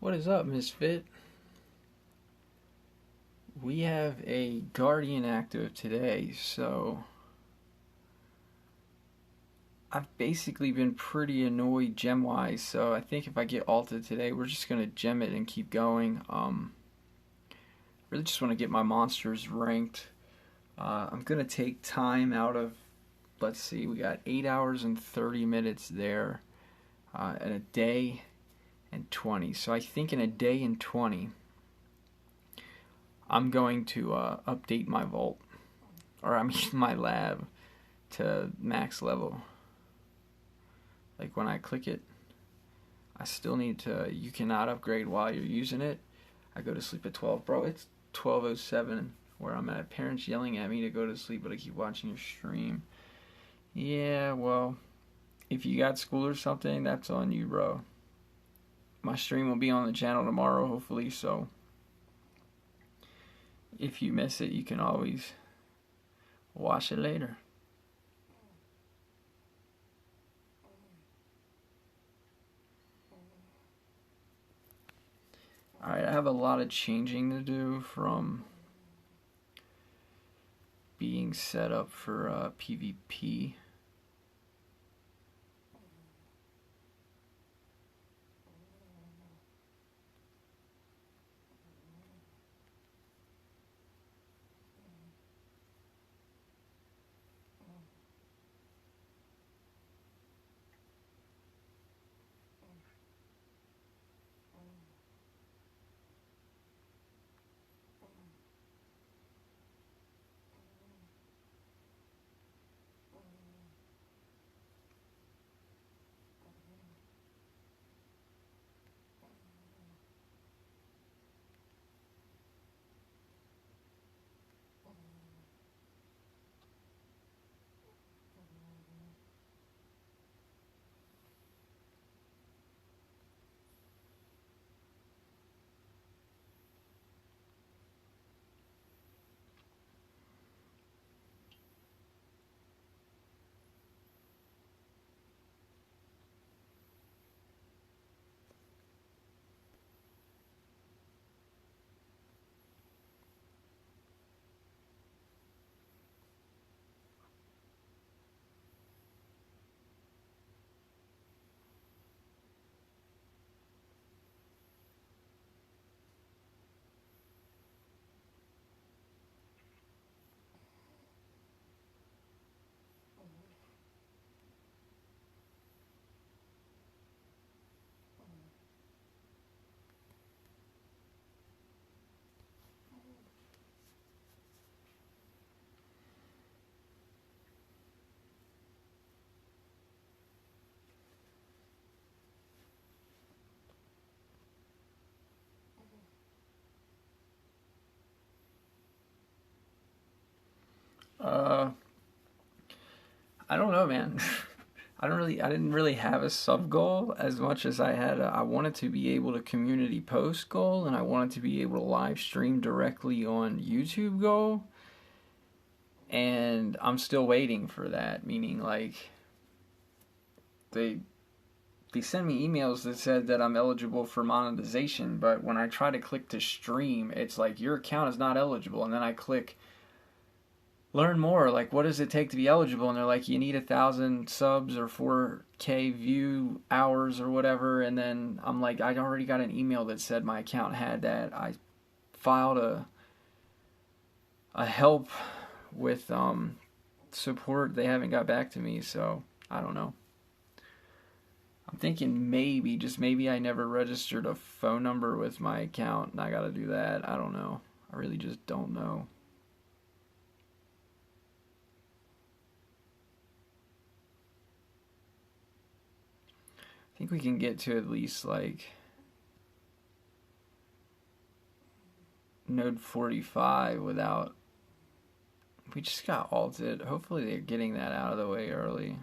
What is up, Misfit? We have a Guardian active today, so I've basically been pretty annoyed gem-wise, so I think if I get alted today, we're just going to gem it and keep going. Really just want to get my monsters ranked. I'm going to take time out of, let's see, we got 8 hours and 30 minutes there, and a day and 20. So I think in a day and 20, I'm going to update my vault, or I mean my lab, to max level. Like when I click it, I still need to, you cannot upgrade while you're using it. I go to sleep at 12. Bro, it's 12:07 where I'm at. Parents yelling at me to go to sleep, but I keep watching your stream. Yeah, well, if you got school or something, that's on you, bro. My stream will be on the channel tomorrow, hopefully, so if you miss it, you can always watch it later. Alright, I have a lot of changing to do from being set up for PvP. Uh, I don't know, man. I didn't really have a sub goal as much as I had. I wanted to be able to community post goal, and I wanted to be able to live stream directly on YouTube goal. And I'm still waiting for that. Meaning, like, they send me emails that said that I'm eligible for monetization, but when I try to click to stream, it's like your account is not eligible, and then I click learn more, like what does it take to be eligible, and they're like you need 1,000 subs or 4K view hours or whatever, and then I'm like I already got an email that said my account had that. I filed a help with support. They haven't got back to me, so I don't know. I'm thinking maybe, just maybe, I never registered a phone number with my account and I gotta do that. I don't know. I really just don't know. I think we can get to at least like node 45 without. We just got alted. Hopefully they're getting that out of the way early.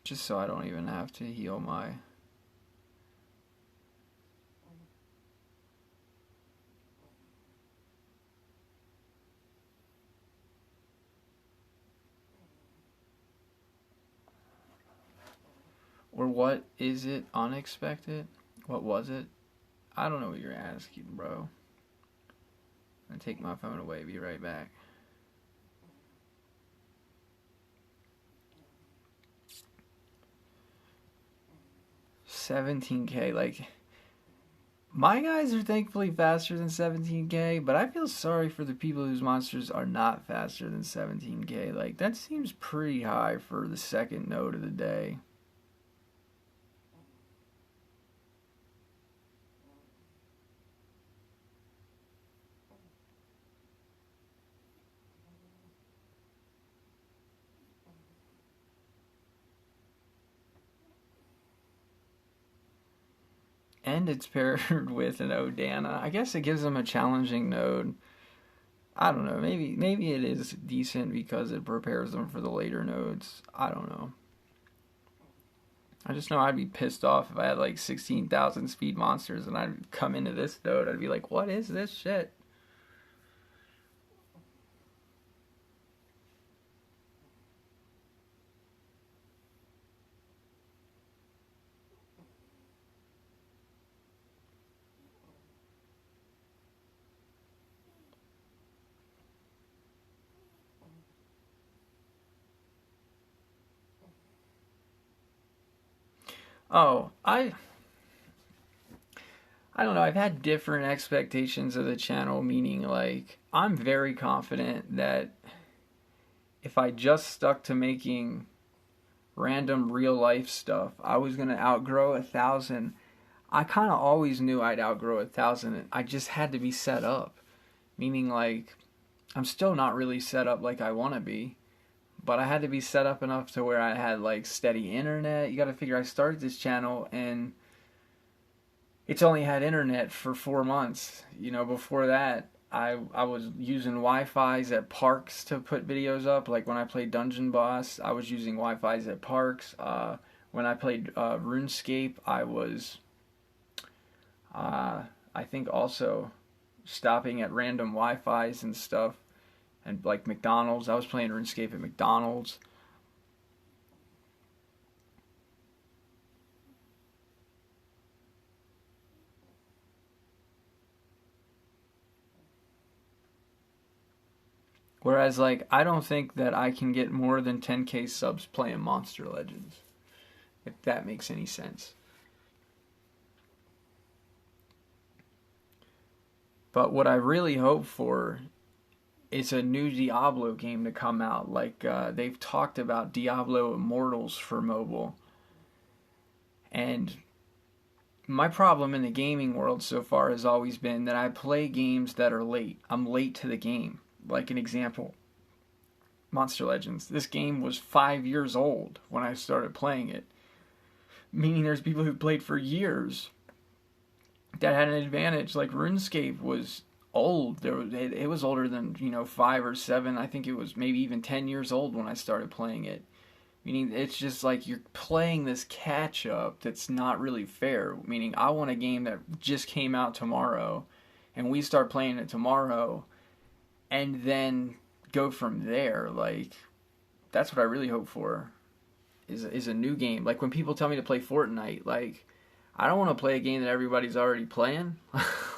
Just so I don't even have to heal my. Or what is it unexpected? What was it? I don't know what you're asking, bro. I'm gonna take my phone away, be right back. $17K, like, my guys are thankfully faster than 17K, but I feel sorry for the people whose monsters are not faster than 17K. Like, that seems pretty high for the second node of the day. And it's paired with an Odana. I guess it gives them a challenging node. I don't know. Maybe it is decent because it prepares them for the later nodes. I don't know. I just know I'd be pissed off if I had like 16,000 speed monsters and I'd come into this node. I'd be like, what is this shit? Oh, I don't know. I've had different expectations of the channel, meaning like I'm very confident that if I just stuck to making random real life stuff, I was gonna outgrow 1,000. I kind of always knew I'd outgrow 1,000. I just had to be set up, meaning like I'm still not really set up like I want to be, but I had to be set up enough to where I had like steady internet. You got to figure I started this channel and it's only had internet for 4 months. You know, before that, I was using Wi-Fi's at parks to put videos up. Like when I played Dungeon Boss, I was using Wi-Fi's at parks. When I played RuneScape, I was, I think also stopping at random Wi-Fi's and stuff. And like McDonald's, I was playing RuneScape at McDonald's. Whereas, like, I don't think that I can get more than 10K subs playing Monster Legends. If that makes any sense. But what I really hope for is a new Diablo game to come out. Like, they've talked about Diablo Immortals for mobile. And my problem in the gaming world so far has always been that I play games that are late. I'm late to the game. Like an example, Monster Legends. This game was 5 years old when I started playing it. Meaning there's people who played for years that had an advantage. Like RuneScape was old. It was older than, 5 or 7. I think it was maybe even 10 years old when I started playing it. Meaning it's just like you're playing this catch up that's not really fair. Meaning I want a game that just came out tomorrow and we start playing it tomorrow and then go from there. Like, that's what I really hope for, is a new game. Like, when people tell me to play Fortnite, like, I don't want to play a game that everybody's already playing.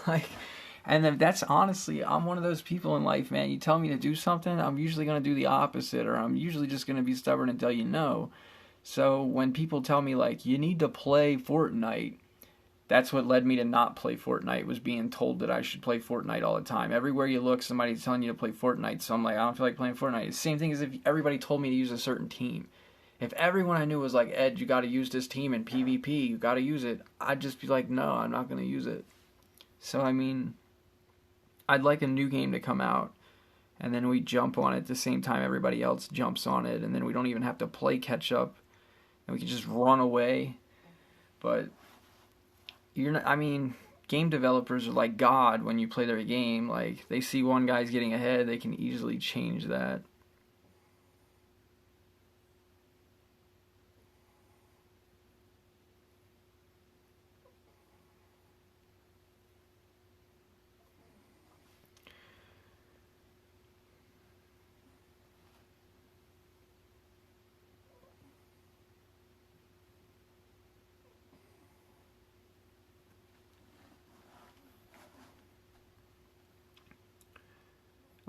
Like, and then that's honestly, I'm one of those people in life, man. You tell me to do something, I'm usually going to do the opposite, or I'm usually just going to be stubborn and tell you no. So when people tell me, like, you need to play Fortnite, that's what led me to not play Fortnite, was being told that I should play Fortnite all the time. Everywhere you look, somebody's telling you to play Fortnite. So I'm like, I don't feel like playing Fortnite. It's the same thing as if everybody told me to use a certain team. If everyone I knew was like, Ed, you got to use this team in PvP, you got to use it, I'd just be like, no, I'm not going to use it. So, I mean, I'd like a new game to come out, and then we jump on it at the same time everybody else jumps on it, and then we don't even have to play catch up, and we can just run away. But you're not, I mean, game developers are like God when you play their game. Like, they see one guy's getting ahead, they can easily change that.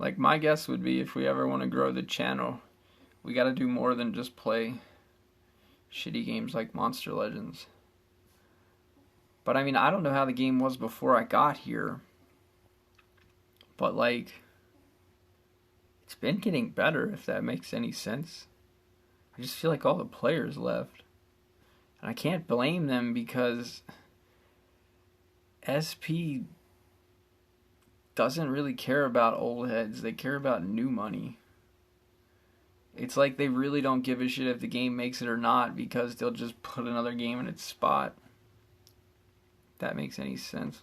Like, my guess would be if we ever want to grow the channel, we got to do more than just play shitty games like Monster Legends. But I mean, I don't know how the game was before I got here. But like, it's been getting better, if that makes any sense. I just feel like all the players left. And I can't blame them because SP doesn't really care about old heads. They care about new money. It's like they really don't give a shit if the game makes it or not because they'll just put another game in its spot. If that makes any sense.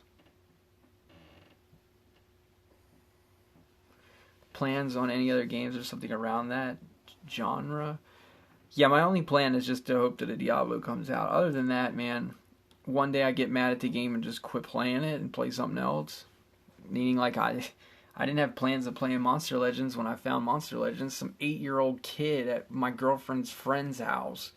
Plans on any other games or something around that genre? Yeah, my only plan is just to hope that a Diablo comes out. Other than that, man, one day I get mad at the game and just quit playing it and play something else. Meaning, like, I didn't have plans of playing Monster Legends when I found Monster Legends. Some 8-year-old kid at my girlfriend's friend's house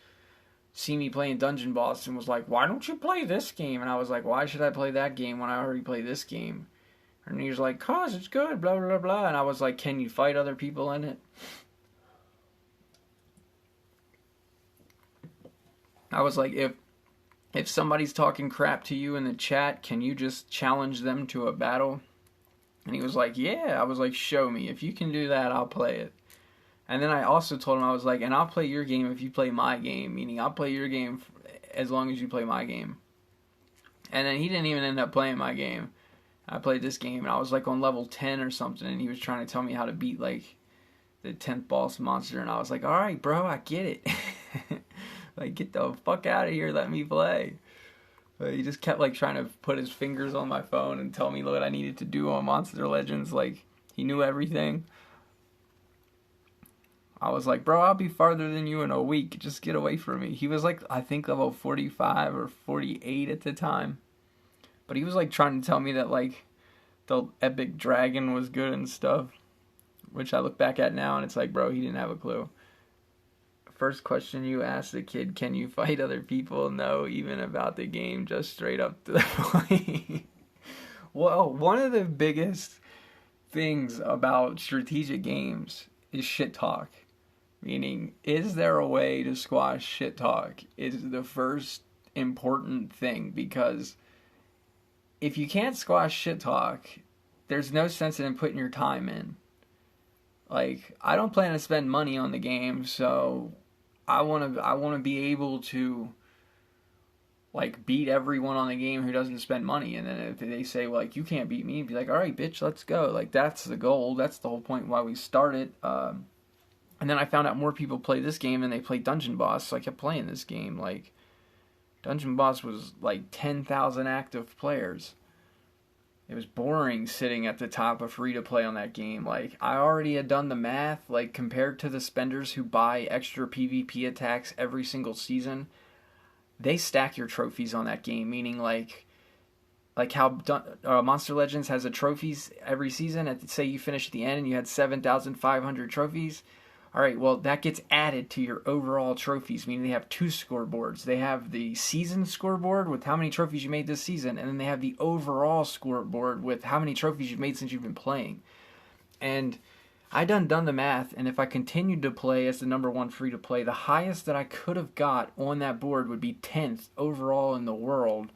see me playing Dungeon Boss and was like, why don't you play this game? And I was like, why should I play that game when I already play this game? And he was like, cause it's good, blah, blah, blah. And I was like, can you fight other people in it? I was like, if somebody's talking crap to you in the chat, can you just challenge them to a battle? And he was like, yeah. I was like, show me. If you can do that, I'll play it. And then I also told him, I was like, and I'll play your game if you play my game. Meaning, I'll play your game as long as you play my game. And then he didn't even end up playing my game. I played this game, and I was like on level 10 or something, and he was trying to tell me how to beat like the 10th boss monster. And I was like, alright, bro, I get it. Like, get the fuck out of here, let me play. But he just kept like trying to put his fingers on my phone and tell me what I needed to do on Monster Legends. Like, he knew everything. I was like, bro, I'll be farther than you in a week. Just get away from me. He was like, I think level 45 or 48 at the time. But he was like trying to tell me that like the epic dragon was good and stuff. Which I look back at now and it's like, bro, he didn't have a clue. First question you asked the kid, can you fight other people? No, even about the game, just straight up to the point. Well, one of the biggest things about strategic games is shit talk. Meaning, is there a way to squash shit talk? Is the first important thing, because if you can't squash shit talk, there's no sense in putting your time in. Like, I don't plan to spend money on the game, so I want to be able to like beat everyone on the game who doesn't spend money. And then if they say, well, like, you can't beat me, be like, all right, bitch, let's go. Like, that's the goal. That's the whole point why we started. And then I found out more people play this game than they play Dungeon Boss, so I kept playing this game. Like, Dungeon Boss was like 10,000 active players. It was boring sitting at the top of free-to-play on that game. Like, I already had done the math, like, compared to the spenders who buy extra PvP attacks every single season, they stack your trophies on that game, meaning, like how Monster Legends has a trophies every season. Say you finish at the end and you had 7,500 trophies. All right, well, that gets added to your overall trophies, meaning they have two scoreboards. They have the season scoreboard with how many trophies you made this season, and then they have the overall scoreboard with how many trophies you've made since you've been playing. And I done the math, and if I continued to play as the number one free-to-play, the highest that I could have got on that board would be 10th overall in the world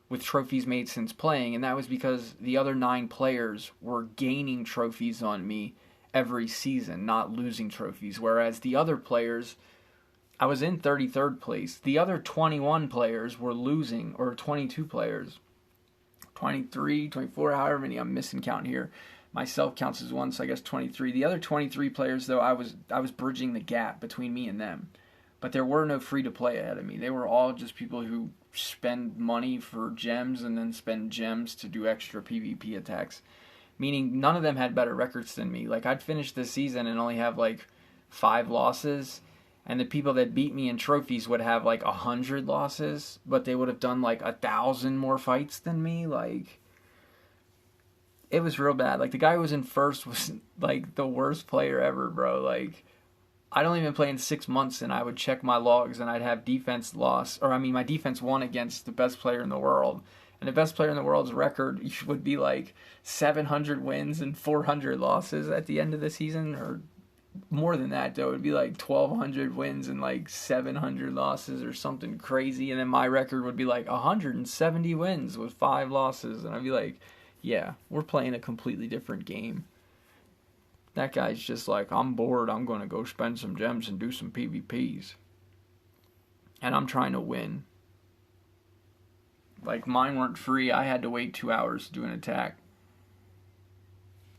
with trophies made since playing, and that was because the other 9 players were gaining trophies on me every season, not losing trophies, whereas the other players, I was in 33rd place. The other 21 players were losing, or 22 players, 23, 24, however many I'm missing count here. Myself counts as one, so I guess 23. The other 23 players, though, I was bridging the gap between me and them. But there were no free-to-play ahead of me. They were all just people who spend money for gems and then spend gems to do extra PvP attacks. Meaning none of them had better records than me. Like, I'd finish this season and only have like 5 losses, and the people that beat me in trophies would have like 100 losses, but they would have done like 1,000 more fights than me. Like, it was real bad. Like, the guy who was in first was like the worst player ever, bro. Like, I'd only been playing 6 months, and I would check my logs, and I'd have defense loss, or I mean, my defense won against the best player in the world, And the best player in the world's record would be like 700 wins and 400 losses at the end of the season, or more than that though. It'd be like 1,200 wins and like 700 losses or something crazy. And then my record would be like 170 wins with 5 losses. And I'd be like, yeah, we're playing a completely different game. That guy's just like, I'm bored, I'm going to go spend some gems and do some PvPs. And I'm trying to win. Like, mine weren't free. I had to wait 2 hours to do an attack.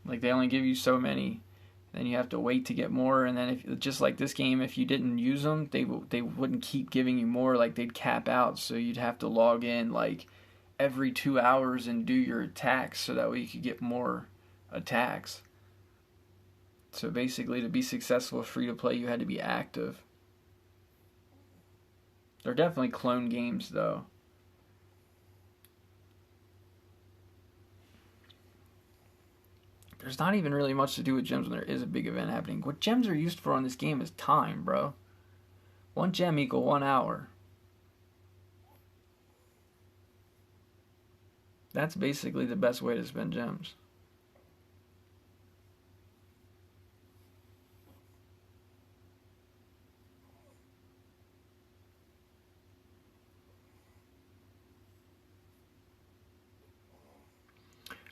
Like, they only give you so many. Then you have to wait to get more. And then, if just like this game, if you didn't use them, they wouldn't keep giving you more. Like, they'd cap out. So you'd have to log in, like, every 2 hours and do your attacks so that way you could get more attacks. So basically, to be successful free to play, you had to be active. They're definitely clone games, though. There's not even really much to do with gems when there is a big event happening. What gems are used for on this game is time, bro. 1 gem equal 1 hour. That's basically the best way to spend gems.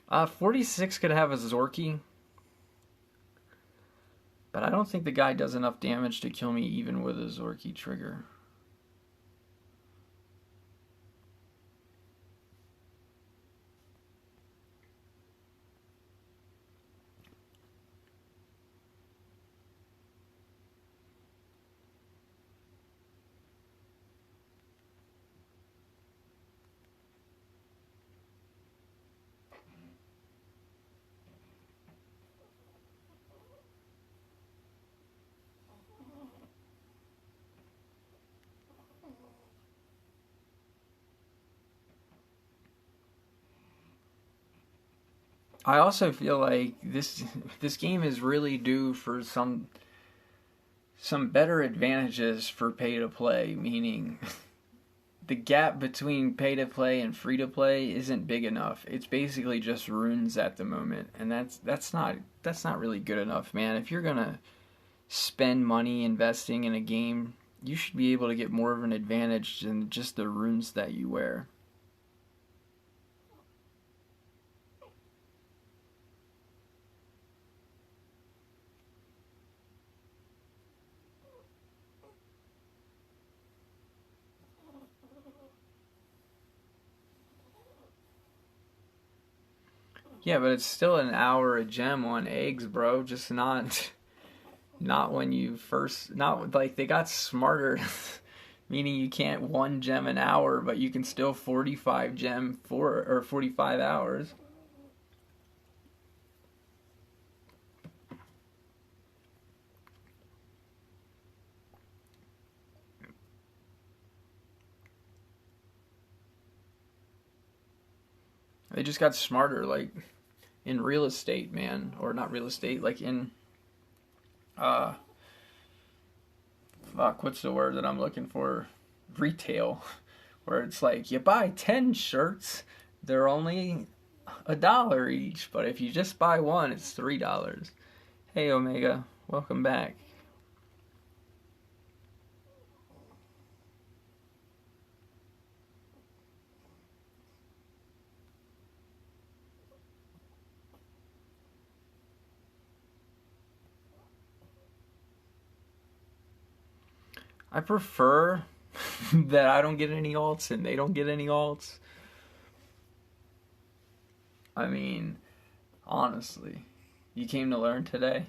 Uh, 46 could have a Zorky, but I don't think the guy does enough damage to kill me even with a Zorky trigger. I also feel like this game is really due for some better advantages for pay to play, meaning the gap between pay to play and free to play isn't big enough. It's basically just runes at the moment, and that's not really good enough, man. If you're gonna spend money investing in a game, you should be able to get more of an advantage than just the runes that you wear. Yeah, but it's still an hour a gem on eggs, bro. Just not when you first, not like they got smarter, meaning you can't 1 gem an hour, but you can still 45 gem or 45 hours. They just got smarter, like in real estate, man, or not real estate, like in uh fuck, what's the word that I'm looking for? Retail, where it's like you buy 10 shirts, they're only $1 each, but if you just buy one, it's $3. Hey Omega, welcome back. I prefer that I don't get any alts and they don't get any alts. I mean, honestly, you came to learn today.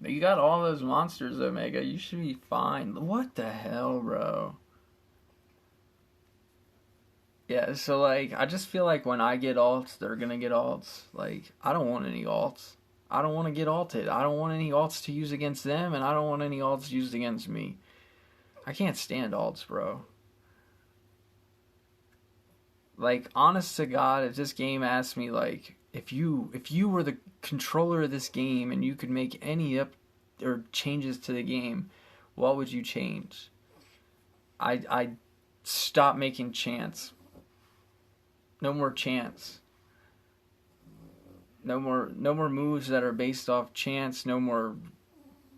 You got all those monsters, Omega. You should be fine. What the hell, bro? Yeah, so like, I just feel like when I get alts, they're gonna get alts. Like, I don't want any alts. I don't want to get alted. I don't want any alts to use against them, and I don't want any alts used against me. I can't stand alts, bro. Like, honest to God, if this game asked me, like, if you were the controller of this game and you could make any up or changes to the game, what would you change? I'd stop making chance. No more chance. No more moves that are based off chance. No more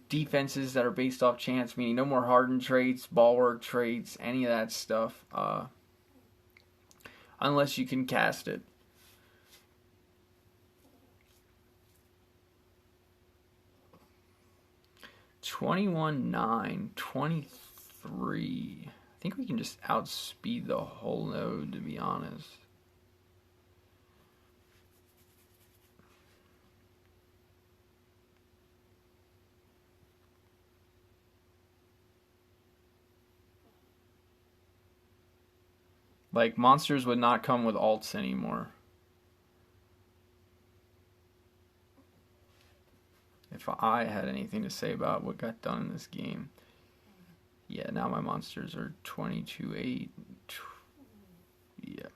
defenses that are based off chance. Meaning no more hardened traits, bulwark traits, any of that stuff. Unless you can cast it. (21.9), 23. I think we can just outspeed the whole node, to be honest. Like, monsters would not come with alts anymore. If I had anything to say about what got done in this game. Yeah, now my monsters are 22.8. Yeah.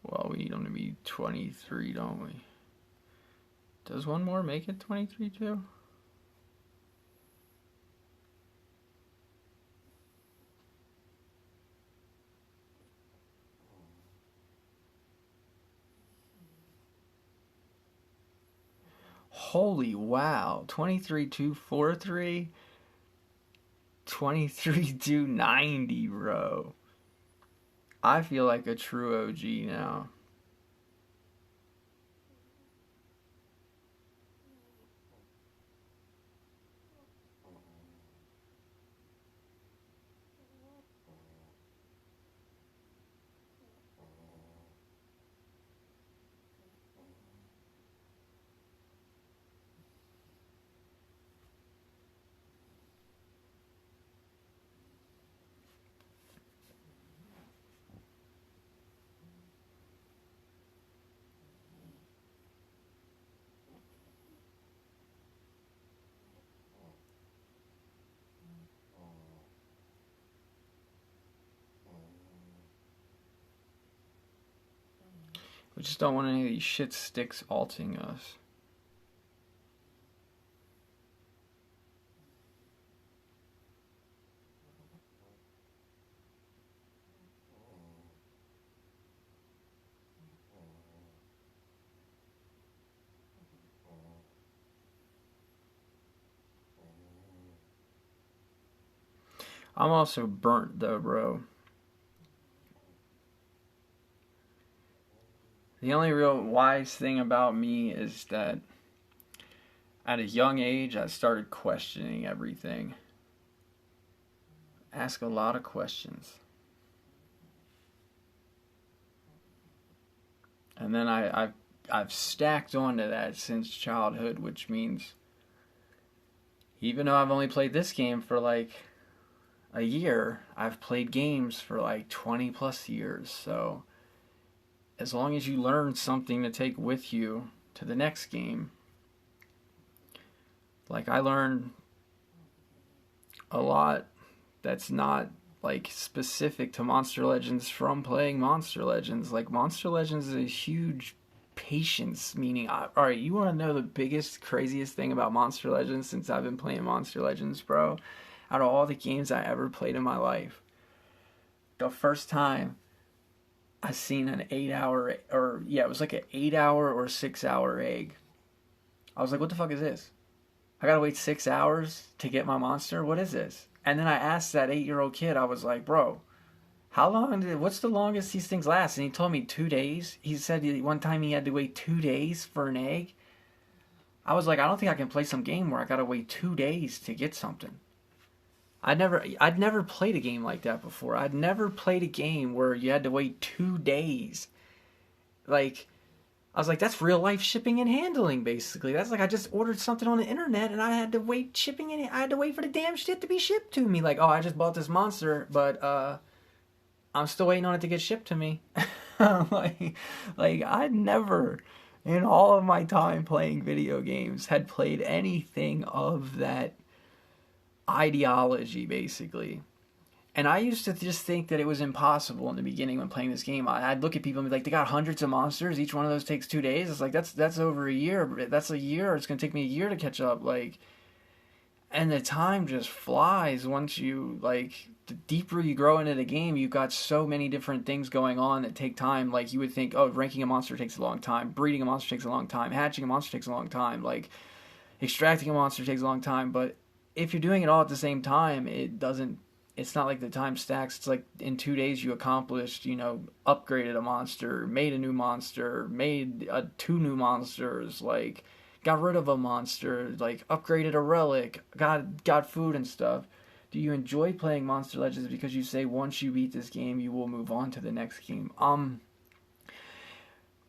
Well, we need them to be 23, don't we? Does one more make it 23 too? Holy wow. 23.243. 23.290, bro. I feel like a true OG now. We just don't want any of these shit sticks alting us. I'm also burnt though, bro. The only real wise thing about me is that at a young age, I started questioning everything. Ask a lot of questions. And then I've stacked onto that since childhood, which means even though I've only played this game for like a year, I've played games for like 20 plus years. So as long as you learn something to take with you to the next game, like I learned a lot that's not like specific to Monster Legends from playing Monster Legends. Like Monster Legends is a huge patience, meaning, alright, you want to know the biggest, craziest thing about Monster Legends since I've been playing Monster Legends, bro? Out of all the games I ever played in my life, the first time I seen an 8-hour, or yeah, it was like an 8-hour or 6-hour egg. I was like, what the fuck is this? I gotta wait 6 hours to get my monster? What is this? And then I asked that 8-year-old kid, I was like, bro, what's the longest these things last? And he told me 2 days. He said one time he had to wait 2 days for an egg. I was like, I don't think I can play some game where I gotta wait 2 days to get something. I'd never played a game like that before. I'd never played a game where you had to wait 2 days. Like, I was like, that's real life shipping and handling, basically. That's like I just ordered something on the internet and I had to wait I had to wait for the damn shit to be shipped to me. Like, oh, I just bought this monster, but I'm still waiting on it to get shipped to me. like I'd never, in all of my time playing video games, had played anything of that ideology, basically. And I used to just think that it was impossible in the beginning when playing this game. I'd look at people and be like, they got hundreds of monsters, each one of those takes 2 days. It's like, that's over a year. That's a year. It's going to take me a year to catch up. Like, And the time just flies once you, like, the deeper you grow into the game, you've got so many different things going on that take time. Like, you would think, oh, ranking a monster takes a long time, breeding a monster takes a long time, hatching a monster takes a long time, like, extracting a monster takes a long time. But if you're doing it all at the same time, it's not like the time stacks. It's like in 2 days you accomplished, upgraded a monster, made a new monster, made two new monsters, like, got rid of a monster, like, upgraded a relic, got food and stuff. Do you enjoy playing Monster Legends because you say once you beat this game, you will move on to the next game?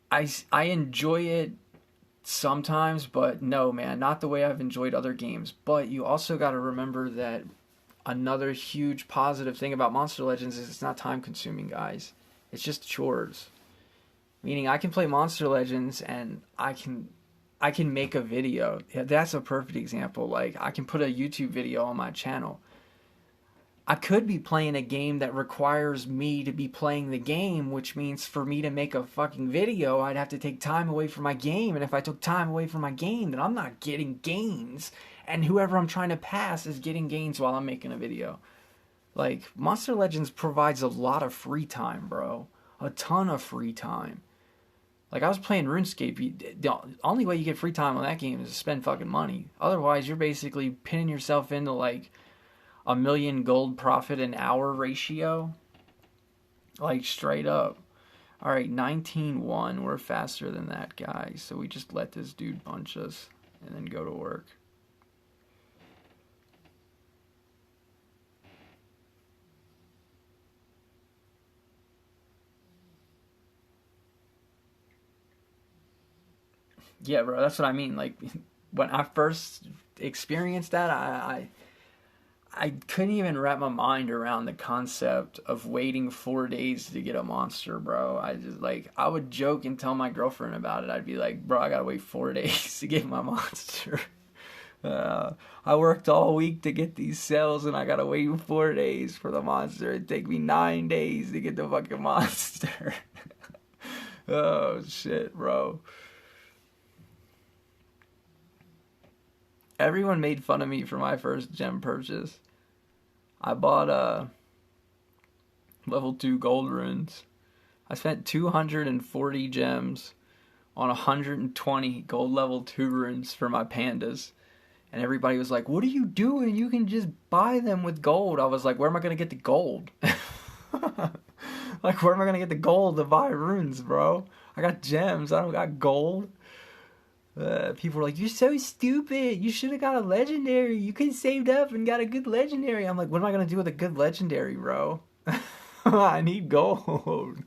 I enjoy it sometimes, but no, man, not the way I've enjoyed other games. But you also got to remember that another huge positive thing about Monster Legends is it's not time consuming, guys. It's just chores. Meaning I can play Monster Legends and I can make a video. Yeah, that's a perfect example. Like, I can put a YouTube video on my channel. I could be playing a game that requires me to be playing the game, which means for me to make a fucking video, I'd have to take time away from my game. And if I took time away from my game, then I'm not getting gains. And whoever I'm trying to pass is getting gains while I'm making a video. Like, Monster Legends provides a lot of free time, bro. A ton of free time. Like, I was playing RuneScape. The only way you get free time on that game is to spend fucking money. Otherwise, you're basically pinning yourself into, like, a million gold profit an hour ratio. Like, straight up. Alright, 19-1. We're faster than that guy. So we just let this dude punch us and then go to work. Yeah, bro, that's what I mean. Like, when I first experienced that, I couldn't even wrap my mind around the concept of waiting 4 days to get a monster, bro. I would joke and tell my girlfriend about it. I'd be like, bro, I gotta wait 4 days to get my monster. I worked all week to get these cells and I gotta wait 4 days for the monster. It'd take me 9 days to get the fucking monster. Oh, shit, bro. Everyone made fun of me for my first gem purchase. I bought level 2 gold runes. I spent 240 gems on 120 gold level 2 runes for my pandas. And everybody was like, what are you doing? You can just buy them with gold. I was like, where am I going to get the gold? Like, where am I going to get the gold to buy runes, bro? I got gems. I don't got gold. People were like, you're so stupid. You should have got a legendary. You could have saved up and got a good legendary. I'm like, what am I going to do with a good legendary, bro? I need gold.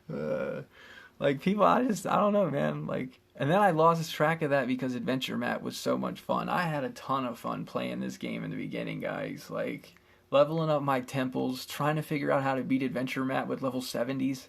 Like, people, I don't know, man. Like, and then I lost track of that because Adventure Map was so much fun. I had a ton of fun playing this game in the beginning, guys. Like, leveling up my temples, trying to figure out how to beat Adventure Map with level 70s.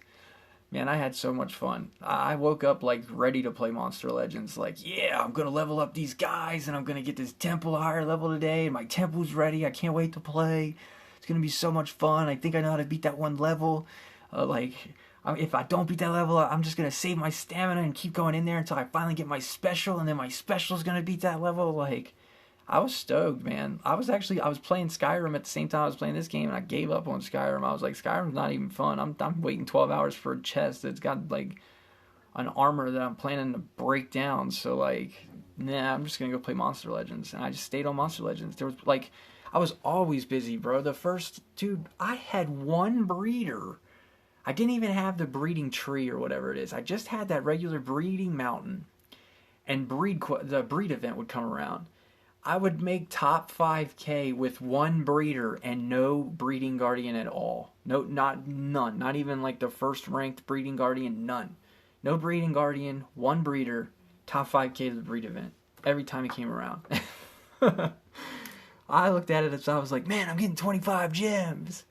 Man, I had so much fun. I woke up, like, ready to play Monster Legends. Like, yeah, I'm going to level up these guys, and I'm going to get this temple higher level today, and my temple's ready. I can't wait to play. It's going to be so much fun. I think I know how to beat that one level. If I don't beat that level, I'm just going to save my stamina and keep going in there until I finally get my special, and then my special's going to beat that level. Like, I was stoked, man. I was playing Skyrim at the same time I was playing this game, and I gave up on Skyrim. I was like, Skyrim's not even fun. I'm waiting 12 hours for a chest that's got, like, an armor that I'm planning to break down. So, like, nah, I'm just gonna go play Monster Legends. And I just stayed on Monster Legends. There was, like, I was always busy, bro. Dude, I had one breeder. I didn't even have the breeding tree or whatever it is. I just had that regular breeding mountain. And the breed event would come around. I would make top 5k with one breeder and no breeding guardian at all. None. Not even like the first ranked breeding guardian, none. No breeding guardian, one breeder, top 5k to the breed event. Every time it came around. I looked at it and I was like, man, I'm getting 25 gems.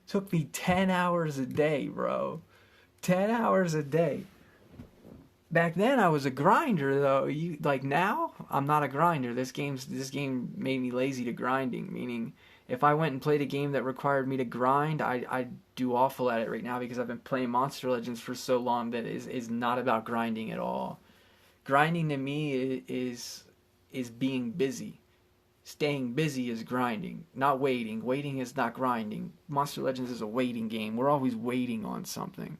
Took me 10 hours a day, bro. 10 hours a day. Back then I was a grinder though. Now I'm not a grinder. This game made me lazy to grinding. Meaning, if I went and played a game that required me to grind, I'd do awful at it right now because I've been playing Monster Legends for so long that is not about grinding at all. Grinding to me is being busy. Staying busy is grinding, not waiting. Waiting is not grinding. Monster Legends is a waiting game. We're always waiting on something.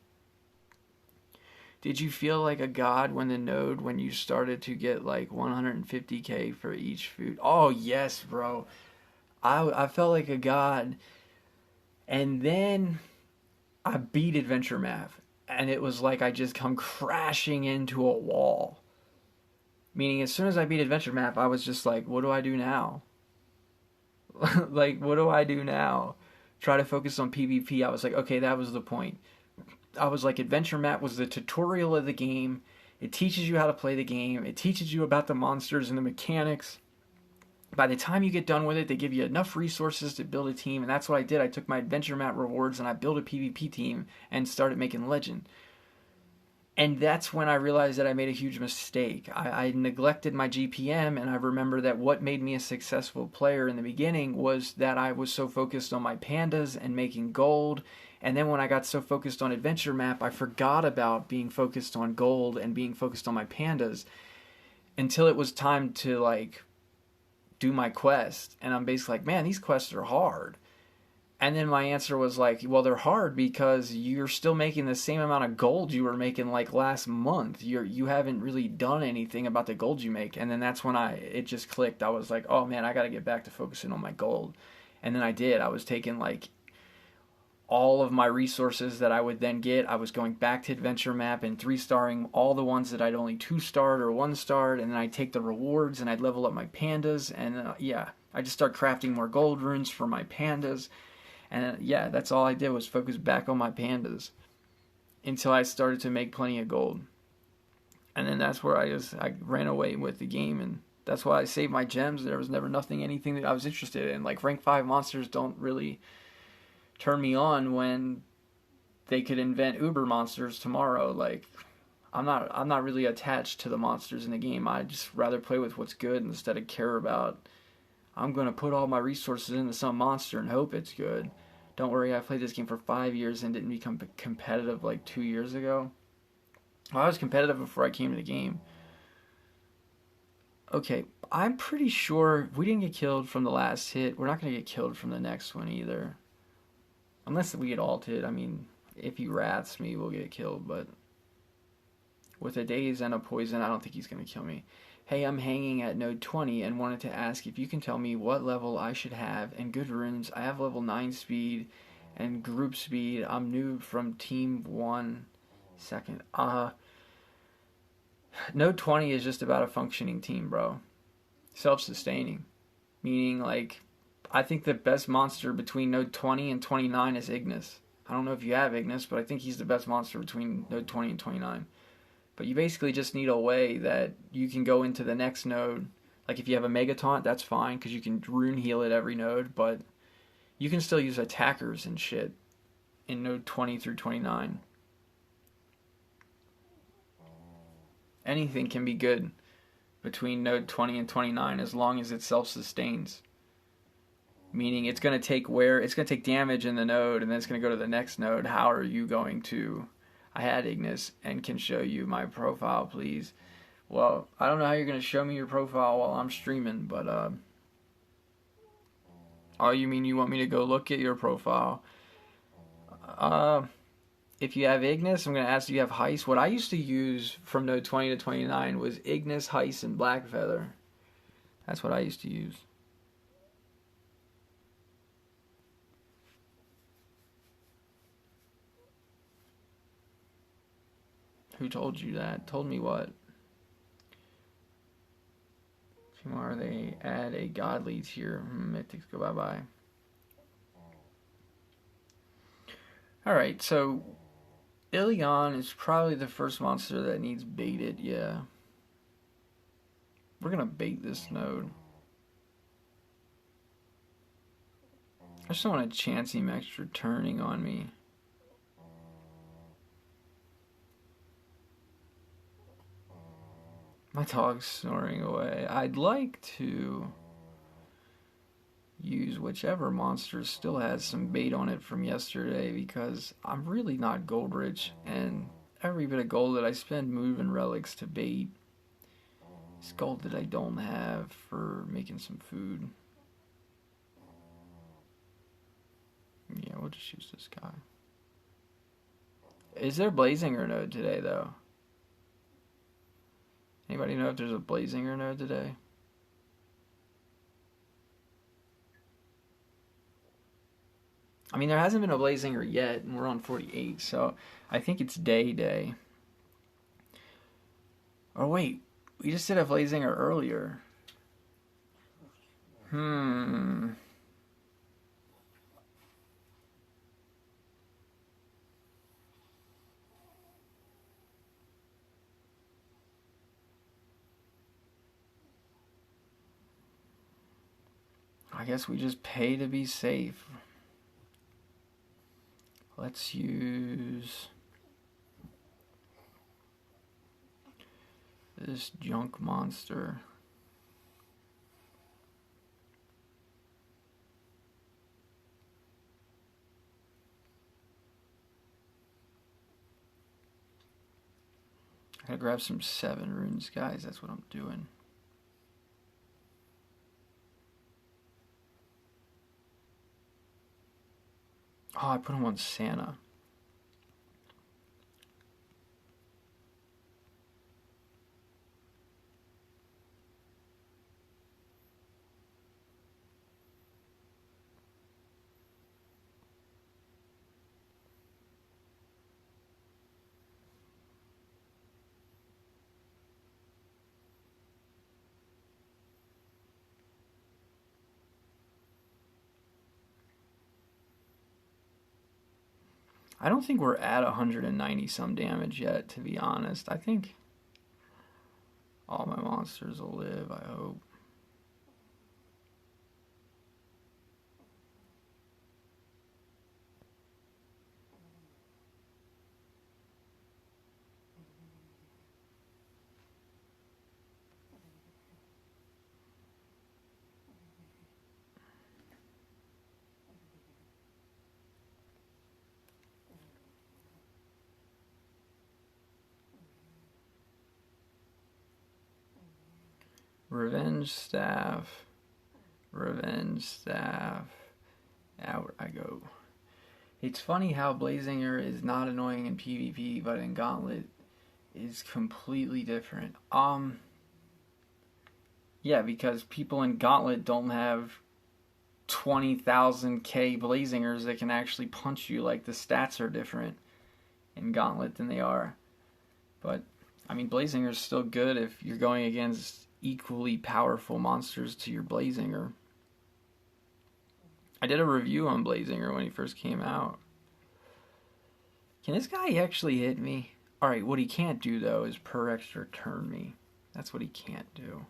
Did you feel like a god when you started to get like 150k for each food? Oh yes, bro. I felt like a god. And then I beat Adventure Map, and it was like I just come crashing into a wall. Meaning, as soon as I beat Adventure Map, I was just like, what do I do now? Like, what do I do now? Try to focus on PvP. I was like, okay, that was the point. I was like, Adventure Map was the tutorial of the game. It teaches you how to play the game. It teaches you about the monsters and the mechanics. By the time you get done with it, they give you enough resources to build a team, and that's what I did. I took my Adventure Map rewards and I built a PvP team and started making Legend. And that's when I realized that I made a huge mistake. I neglected my GPM, and I remember that what made me a successful player in the beginning was that I was so focused on my pandas and making gold. And then when I got so focused on Adventure Map, I forgot about being focused on gold and being focused on my pandas until it was time to like do my quest. And I'm basically like, man, these quests are hard. And then my answer was like, well, they're hard because you're still making the same amount of gold you were making like last month. You haven't really done anything about the gold you make. And then that's when it just clicked. I was like, oh man, I got to get back to focusing on my gold. And then I did. I was taking like all of my resources that I would then get. I was going back to Adventure Map and 3-starring all the ones that I'd only 2-starred or 1-starred. And then I'd take the rewards and I'd level up my pandas. And yeah, I just start crafting more gold runes for my pandas. And yeah, that's all I did was focus back on my pandas until I started to make plenty of gold. And then that's where I ran away with the game, and that's why I saved my gems. There was never anything that I was interested in. Like rank 5 monsters don't really turn me on when they could invent Uber monsters tomorrow. Like I'm not really attached to the monsters in the game. I just rather play with what's good instead of care about I'm going to put all my resources into some monster and hope it's good. Don't worry, I played this game for 5 years and didn't become competitive like 2 years ago. Well, I was competitive before I came to the game. Okay, I'm pretty sure if we didn't get killed from the last hit, we're not going to get killed from the next one either. Unless we get ulted. I mean, if he rats me, we'll get killed, but with a daze and a poison, I don't think he's going to kill me. Hey, I'm hanging at node 20 and wanted to ask if you can tell me what level I should have and good runes. I have level 9 speed and group speed. I'm new from team 1 second. Node 20 is just about a functioning team, bro. Self-sustaining. Meaning, like, I think the best monster between node 20 and 29 is Ignis. I don't know if you have Ignis, but I think he's the best monster between node 20 and 29. But you basically just need a way that you can go into the next node. Like if you have a Mega Taunt, that's fine because you can rune heal at every node. But you can still use attackers and shit in node 20 through 29. Anything can be good between node 20 and 29 as long as it self-sustains. Meaning it's going to take damage in the node and then it's going to go to the next node. How are you going to... I had Ignis and can show you my profile, please. Well, I don't know how you're going to show me your profile while I'm streaming, but, oh, you mean you want me to go look at your profile? If you have Ignis, I'm going to ask if you have Heist. What I used to use from node 20 to 29 was Ignis, Heist, and Blackfeather. That's what I used to use. Who told you that? Told me what? Tomorrow they add a godly tier. Mythics go bye-bye. Alright, so Ilion is probably the first monster that needs baited, yeah. We're gonna bait this node. I just don't want to chance him extra turning on me. My dog's snoring away. I'd like to use whichever monster still has some bait on it from yesterday because I'm really not gold rich and every bit of gold that I spend moving relics to bait This gold that I don't have for making some food. Yeah, we'll just use this guy. Is there a Blazinger node today, though? Anybody know if there's a Blazinger node today? I mean, there hasn't been a Blazinger yet, and we're on 48, so I think it's day. Oh, wait. We just did a Blazinger earlier. I guess we just pay to be safe. Let's use this junk monster. I gotta grab some 7 runes, guys. That's what I'm doing. Oh, I put him on Santa. I don't think we're at 190 some damage yet, to be honest. I think all my monsters will live, I hope. Revenge staff. Out I go. It's funny how Blazinger is not annoying in PvP, but in Gauntlet is completely different. Yeah, because people in Gauntlet don't have 20,000k Blazingers that can actually punch you. Like, the stats are different in Gauntlet than they are. But, I mean, Blazinger's still good if you're going against equally powerful monsters to your Blazinger. I did a review on Blazinger when he first came out. Can this guy actually hit me? Alright, what he can't do, though, is per extra turn me. That's what he can't do.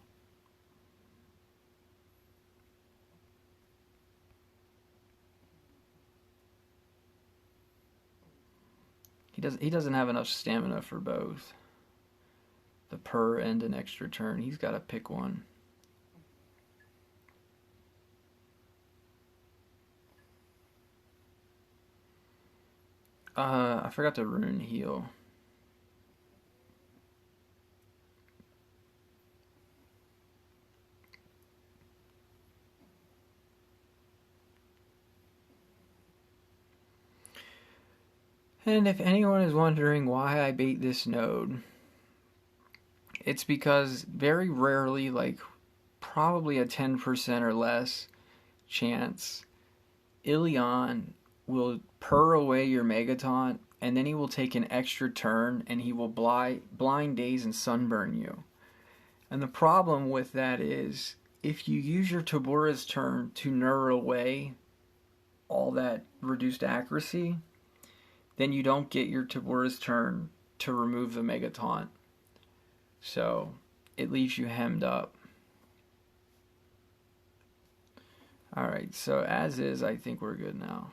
He doesn't have enough stamina for both. The per and an extra turn. He's got to pick one. I forgot to rune heal. And if anyone is wondering why I bait this node, it's because very rarely, like probably a 10% or less chance, Ilion will purr away your Megataunt, and then he will take an extra turn, and he will blind daze and sunburn you. And the problem with that is, if you use your Tabura's turn to nurr away all that reduced accuracy, then you don't get your Tabura's turn to remove the Megataunt. So it leaves you hemmed up. Alright, so as is, I think we're good now.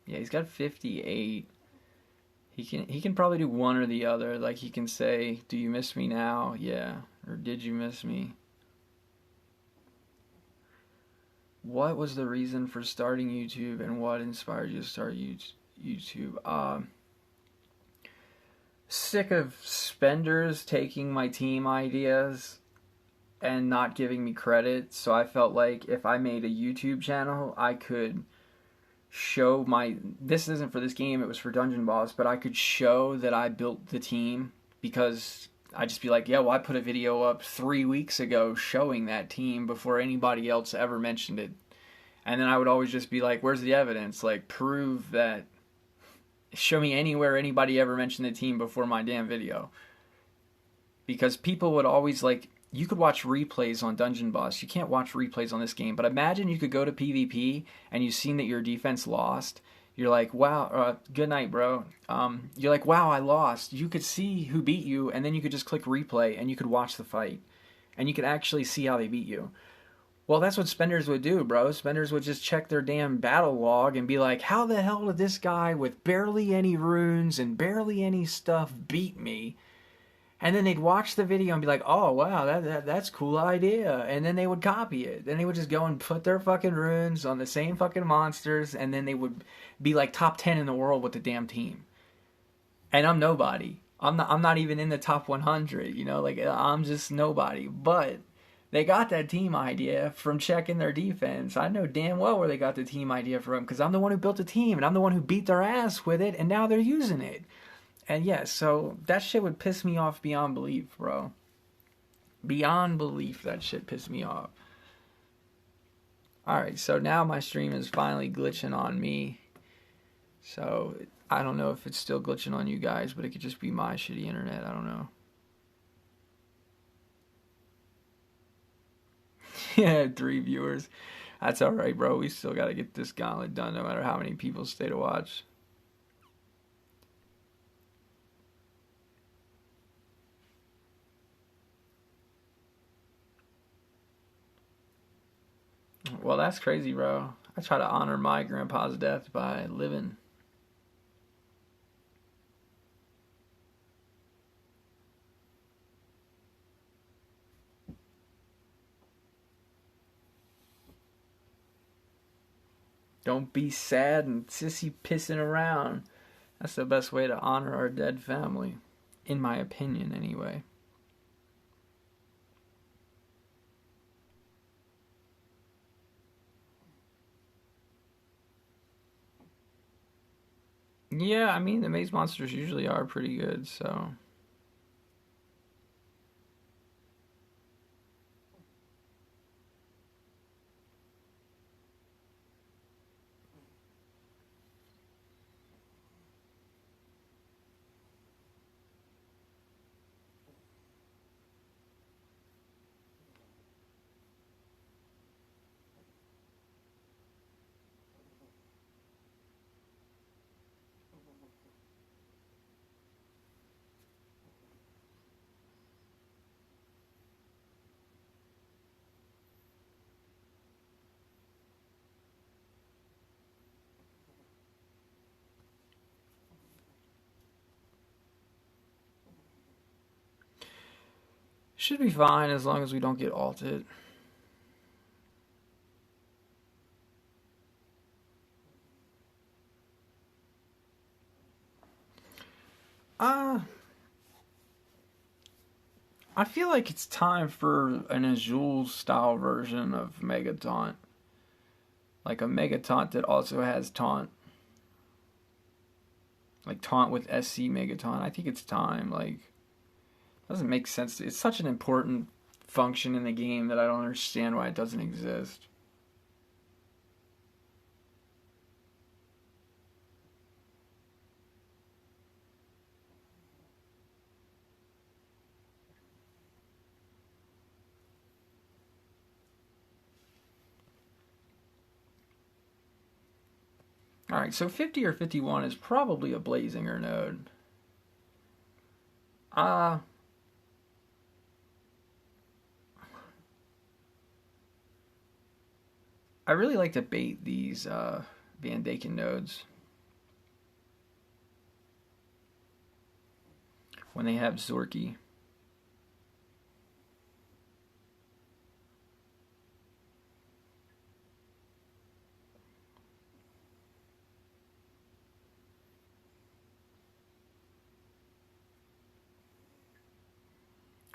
Yeah, he's got 58. He can probably do one or the other. Like, he can say, "Do you miss me now?" Yeah. Or, "Did you miss me?" What was the reason for starting YouTube, and what inspired you to start YouTube? sick of spenders taking my team ideas and not giving me credit. So I felt like if I made a YouTube channel, I could show my, this isn't for this game, it was for Dungeon Boss, but I could show that I built the team, because I'd just be like, yeah, well, I put a video up 3 weeks ago showing that team before anybody else ever mentioned it. And then I would always just be like, where's the evidence? Like, prove that, show me anywhere anybody ever mentioned the team before my damn video. Because people would always, like, you could watch replays on Dungeon Boss. You can't watch replays on this game. But imagine you could go to PvP and you've seen that your defense lost. You're like, wow, good night, bro. You're like, wow, I lost. You could see who beat you, and then you could just click replay, and you could watch the fight. And you could actually see how they beat you. Well, that's what spenders would do, bro. Spenders would just check their damn battle log and be like, how the hell did this guy with barely any runes and barely any stuff beat me? And then they'd watch the video and be like, oh, wow, that's a cool idea. And then they would copy it. Then they would just go and put their fucking runes on the same fucking monsters, and then they would be like top 10 in the world with the damn team. And I'm nobody. I'm not even in the top 100, you know? Like, I'm just nobody. But they got that team idea from checking their defense. I know damn well where they got the team idea from, because I'm the one who built the team, and I'm the one who beat their ass with it, and now they're using it. And yeah, so that shit would piss me off beyond belief, bro. Beyond belief, that shit pissed me off. Alright, so now my stream is finally glitching on me. So, I don't know if it's still glitching on you guys, but it could just be my shitty internet, I don't know. Yeah, 3 viewers. That's alright, bro. We still gotta get this gauntlet done no matter how many people stay to watch. Well, that's crazy, bro. I try to honor my grandpa's death by living. Don't be sad and sissy pissing around. That's the best way to honor our dead family. In my opinion, anyway. Yeah, I mean, the maze monsters usually are pretty good, so... Should be fine as long as we don't get alted. I feel like it's time for an Azul style version of Mega Taunt. Like a Mega Taunt that also has Taunt. Like Taunt with SC Mega Taunt. I think it's time. Like, it doesn't make sense. It's such an important function in the game that I don't understand why it doesn't exist. Alright, so 50 or 51 is probably a Blazinger node. I really like to bait these Van Daken nodes when they have Zorky.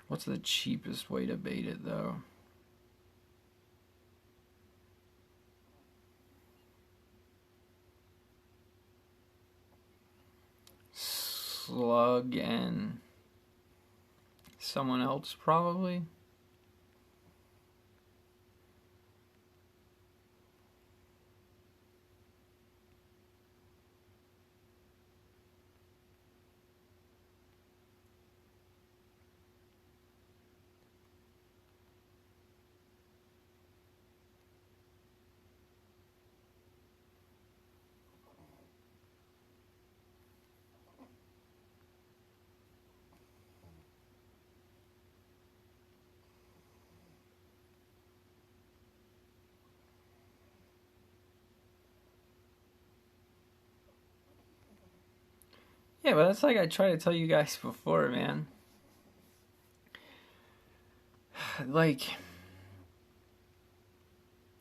What's the cheapest way to bait it, though? Slug and someone else, probably. Yeah, but that's like I tried to tell you guys before, man. Like,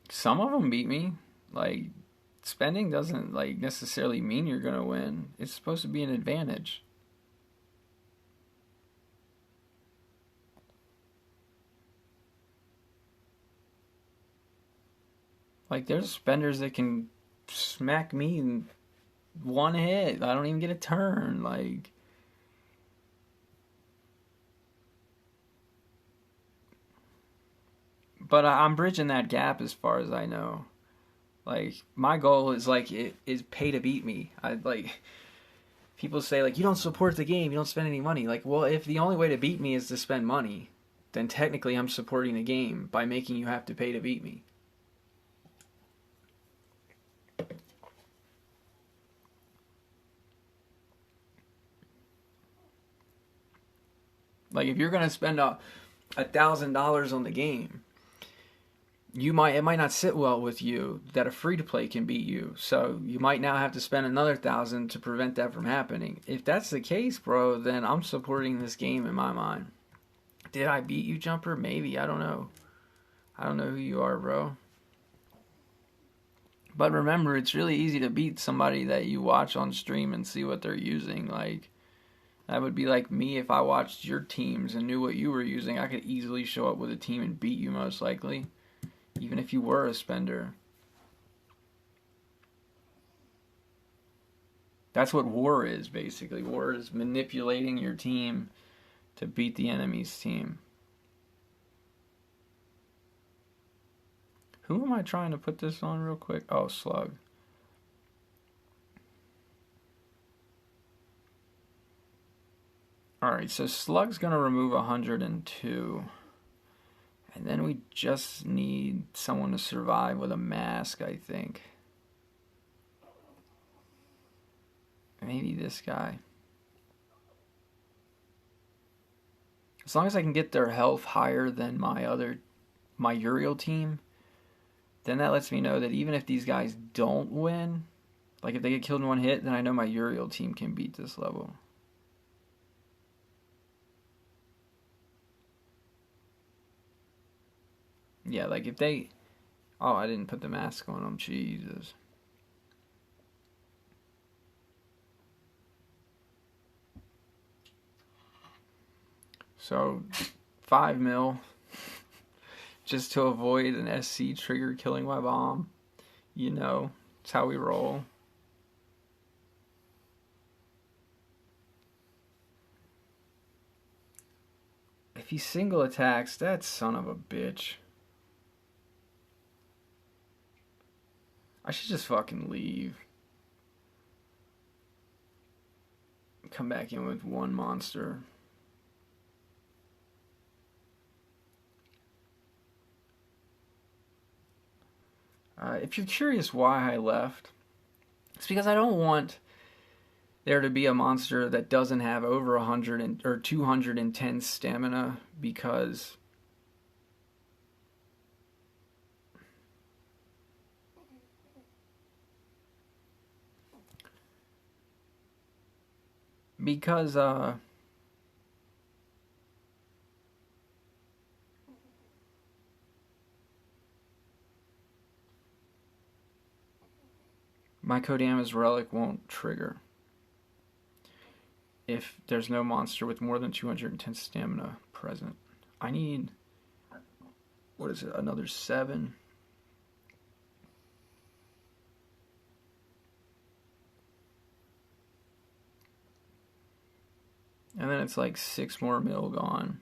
some of them beat me. Like, spending doesn't like necessarily mean you're gonna win. It's supposed to be an advantage. Like, there's spenders that can smack me in one hit. I don't even get a turn. Like, but I'm bridging that gap as far as I know. Like, my goal is like it is pay to beat me. I like people say like you don't support the game, you don't spend any money. Like, well, if the only way to beat me is to spend money, then technically I'm supporting the game by making you have to pay to beat me. Like, if you're gonna spend $1,000 on the game, it might not sit well with you that a free to play can beat you. So you might now have to spend another 1,000 to prevent that from happening. If that's the case, bro, then I'm supporting this game in my mind. Did I beat you, Jumper? Maybe. I don't know. I don't know who you are, bro. But remember, it's really easy to beat somebody that you watch on stream and see what they're using. Like, that would be like me if I watched your teams and knew what you were using. I could easily show up with a team and beat you, most likely. Even if you were a spender. That's what war is, basically. War is manipulating your team to beat the enemy's team. Who am I trying to put this on real quick? Oh, Slug. Alright, so Slug's going to remove 102. And then we just need someone to survive with a mask, I think. Maybe this guy. As long as I can get their health higher than my Uriel team, then that lets me know that even if these guys don't win, like if they get killed in one hit, then I know my Uriel team can beat this level. Yeah, like if they... Oh, I didn't put the mask on them. Jesus. So, 5 mil. Just to avoid an SC trigger killing my bomb. You know, it's how we roll. If he single attacks, that son of a bitch. I should just fucking leave. Come back in with one monster. If you're curious why I left, it's because I don't want there to be a monster that doesn't have over 100 or 210 stamina, because my Kodama's relic won't trigger if there's no monster with more than 210 stamina present. I need, what is it, another 7? And then it's like 6 more mil gone.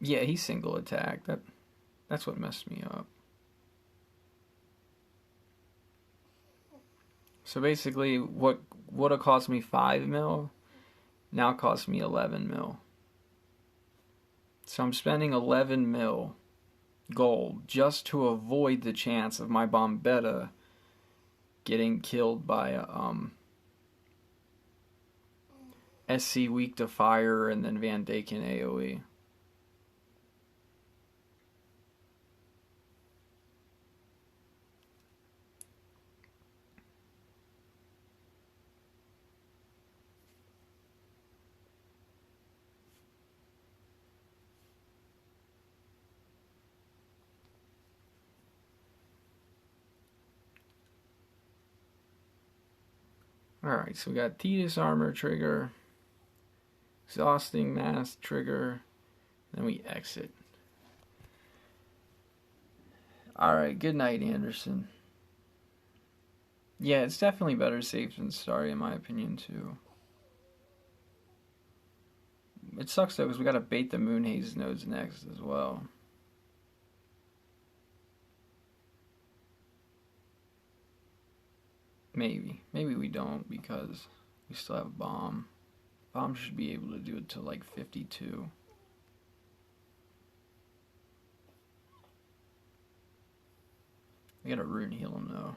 Yeah, he single attacked. That's what messed me up. So basically, what would have cost me 5 mil, now costs me 11 mil. So I'm spending 11 mil gold just to avoid the chance of my Bombetta getting killed by a SC weak to fire and then Van Daken AoE. Alright, so we got Thetis Armor trigger, Exhausting Mass trigger, then we exit. Alright, good night, Anderson. Yeah, it's definitely better safe than sorry in my opinion, too. It sucks though, because we gotta bait the Moonhaze nodes next as well. Maybe we don't, because we still have Bomb. Bomb should be able to do it to like 52. We gotta Rune Heal him though.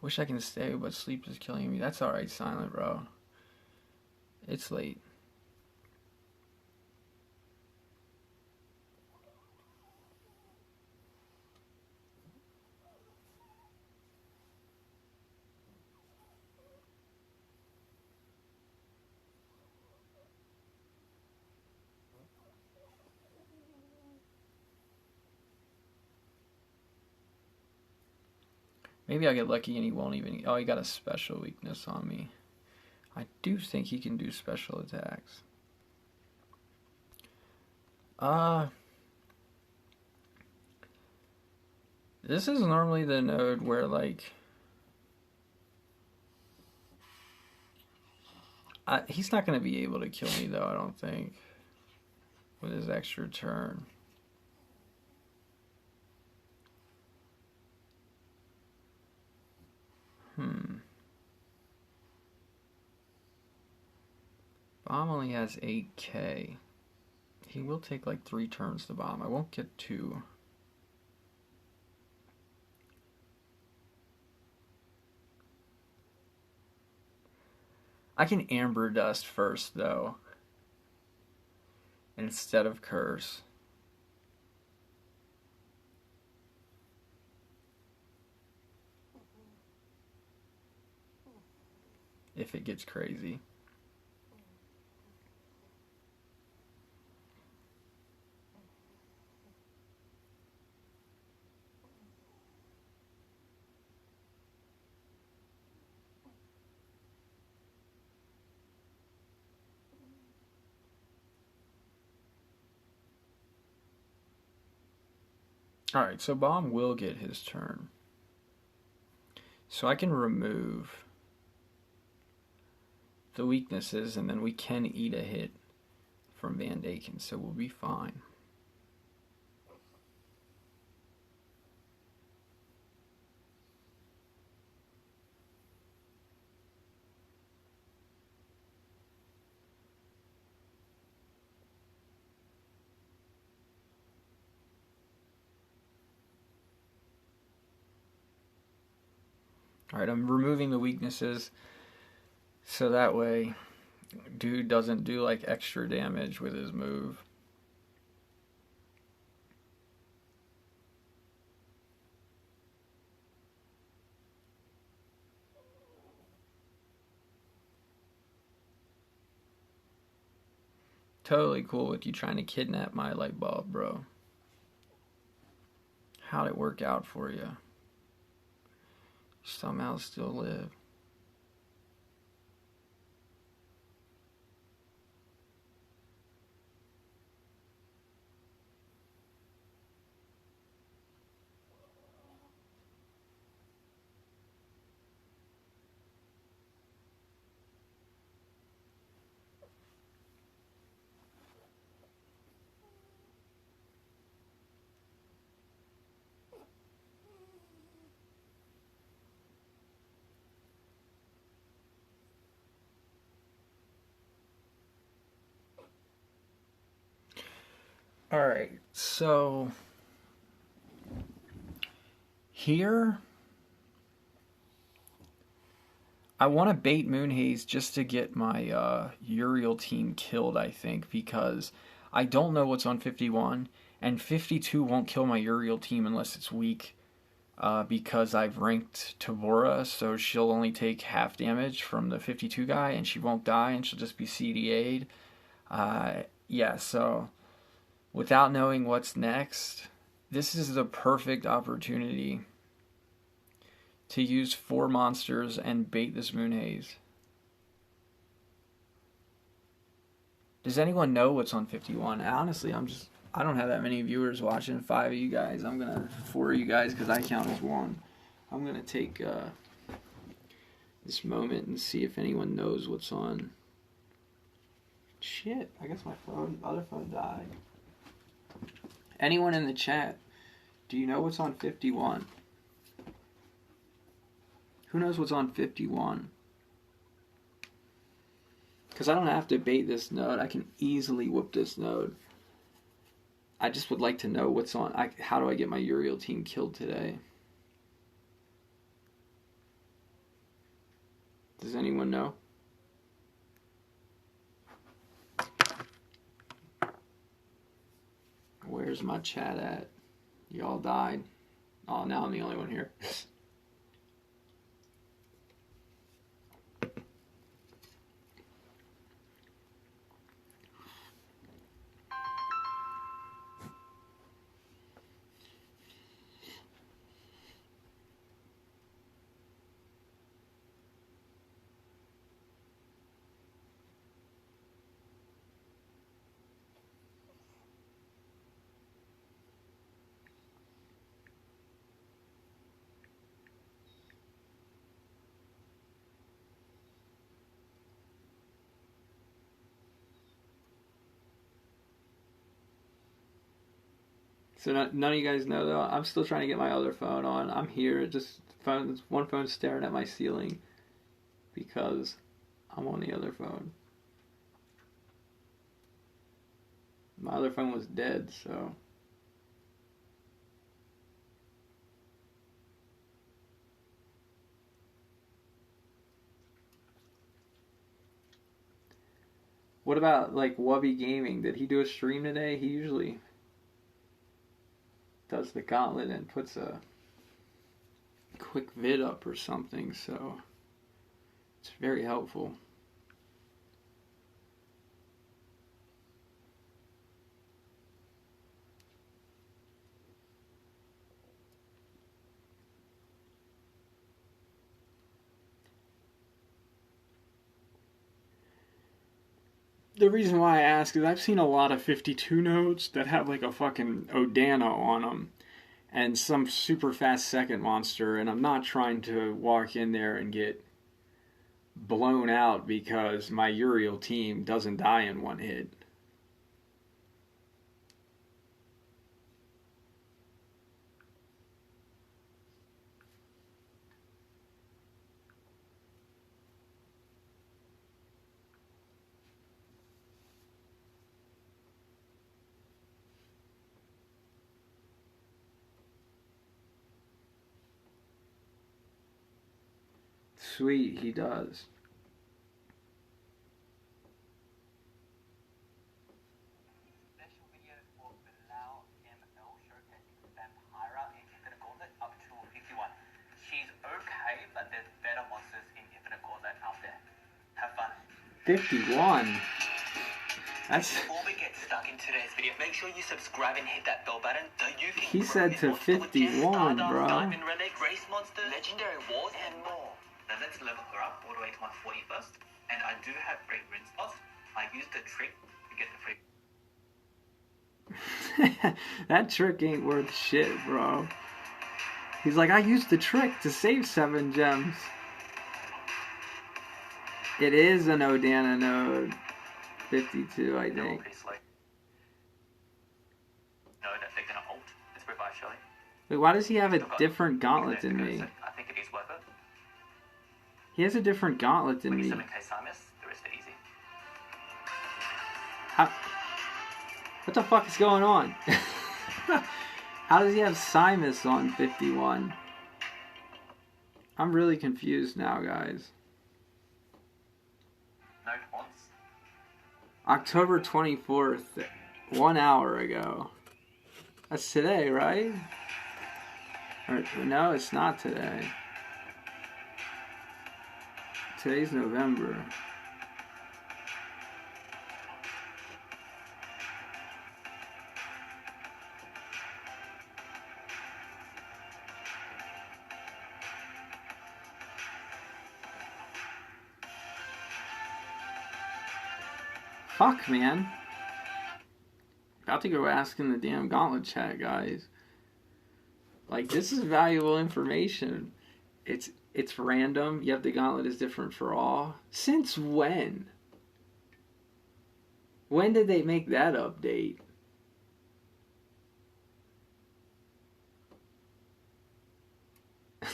Wish I can stay, but sleep is killing me. That's alright, Silent, bro. It's late. Maybe I'll get lucky and he won't even... Oh, he got a special weakness on me. I do think he can do special attacks. This is normally the node where, like... he's not going to be able to kill me, though, I don't think. With his extra turn. Bomb only has 8k. He will take like 3 turns to bomb. I won't get 2. I can Amber Dust first, though. Instead of Curse. If it gets crazy. Alright, so Bomb will get his turn. So I can remove the weaknesses, and then we can eat a hit from Van Daken, so we'll be fine. Alright, I'm removing the weaknesses so that way dude doesn't do like extra damage with his move. Totally cool with you trying to kidnap my light bulb, bro. How'd it work out for you? Somehow still live. Alright, so here I want to bait Moonhaze just to get my Uriel team killed, I think, because I don't know what's on 51, and 52 won't kill my Uriel team unless it's weak, because I've ranked Tavora, so she'll only take half damage from the 52 guy, and she won't die, and she'll just be CDA'd. Yeah, so without knowing what's next, this is the perfect opportunity to use 4 monsters and bait this Moonhaze. Does anyone know what's on 51? Honestly, I don't have that many viewers watching. 5 of you guys. 4 of you guys, because I count as 1. I'm gonna take this moment and see if anyone knows what's on. Shit, I guess my other phone died. Anyone in the chat, do you know what's on 51? Who knows what's on 51? Because I don't have to bait this node. I can easily whoop this node. I just would like to know what's on. How do I get my Uriel team killed today? Does anyone know? Where's my chat at? Y'all died. Oh, now I'm the only one here. So none of you guys know though. I'm still trying to get my other phone on. I'm here. One phone staring at my ceiling because I'm on the other phone. My other phone was dead, so. What about like Wubby Gaming? Did he do a stream today? He usually does the gauntlet and puts a quick vid up or something, so it's very helpful. The reason why I ask is I've seen a lot of 52 nodes that have like a fucking Odana on them and some super fast second monster, and I'm not trying to walk in there and get blown out because my Uriel team doesn't die in one hit. Sweet, he does. Special video for Bilal ML showcasing Vampira in Infinite Gauntlet up to 51. She's okay, but there's better monsters in Infinite Gauntlet out there. Have fun. 51? That's... stuck in today's video, make sure you subscribe and hit that bell button so you can He said to 51, bro. Diamond Relic, Race Monster, Legendary Wars, and more. Now let's level her up all the way to 140 first. And I do have free rinse spots. I used the trick to get the free. That trick ain't worth shit, bro. He's like, I used the trick to save 7 gems. It is an Odana node 52, I think. No, that they're gonna ult. It's revive Shelly. Wait, why does he have a different gauntlet than me? I think it is worth it. He has a different gauntlet than me. 27k Simus, the rest are easy. What the fuck is going on? How does he have Simus on 51? I'm really confused now, guys. No taunts. October 24th, 1 hour ago. That's today, right? Or, no, it's not today. Today's November. Fuck, man. About to go ask in the damn gauntlet chat, guys. Like, this is valuable information. It's random. Yep, the gauntlet is different for all. Since when? When did they make that update?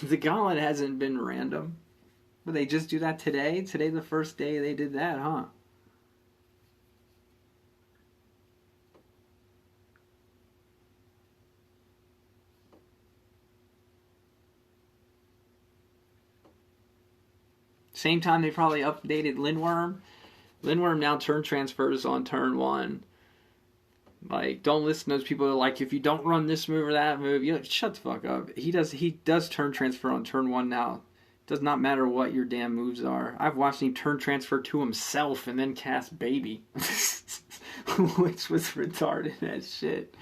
The gauntlet hasn't been random. But they just do that today? Today the first day they did that, huh? Same time they probably updated Lindworm. Lindworm now turn transfers on turn 1. Like, don't listen to those people that are like, if you don't run this move or that move, you shut the fuck up. He does turn transfer on turn 1 now. Does not matter what your damn moves are. I've watched him turn transfer to himself and then cast Baby. Which was retarded as shit.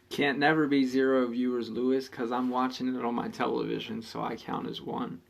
Can't never be 0 viewers, Lewis, because I'm watching it on my television, so I count as 1.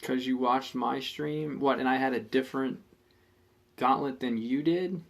Because you watched my stream? What, and I had a different gauntlet than you did?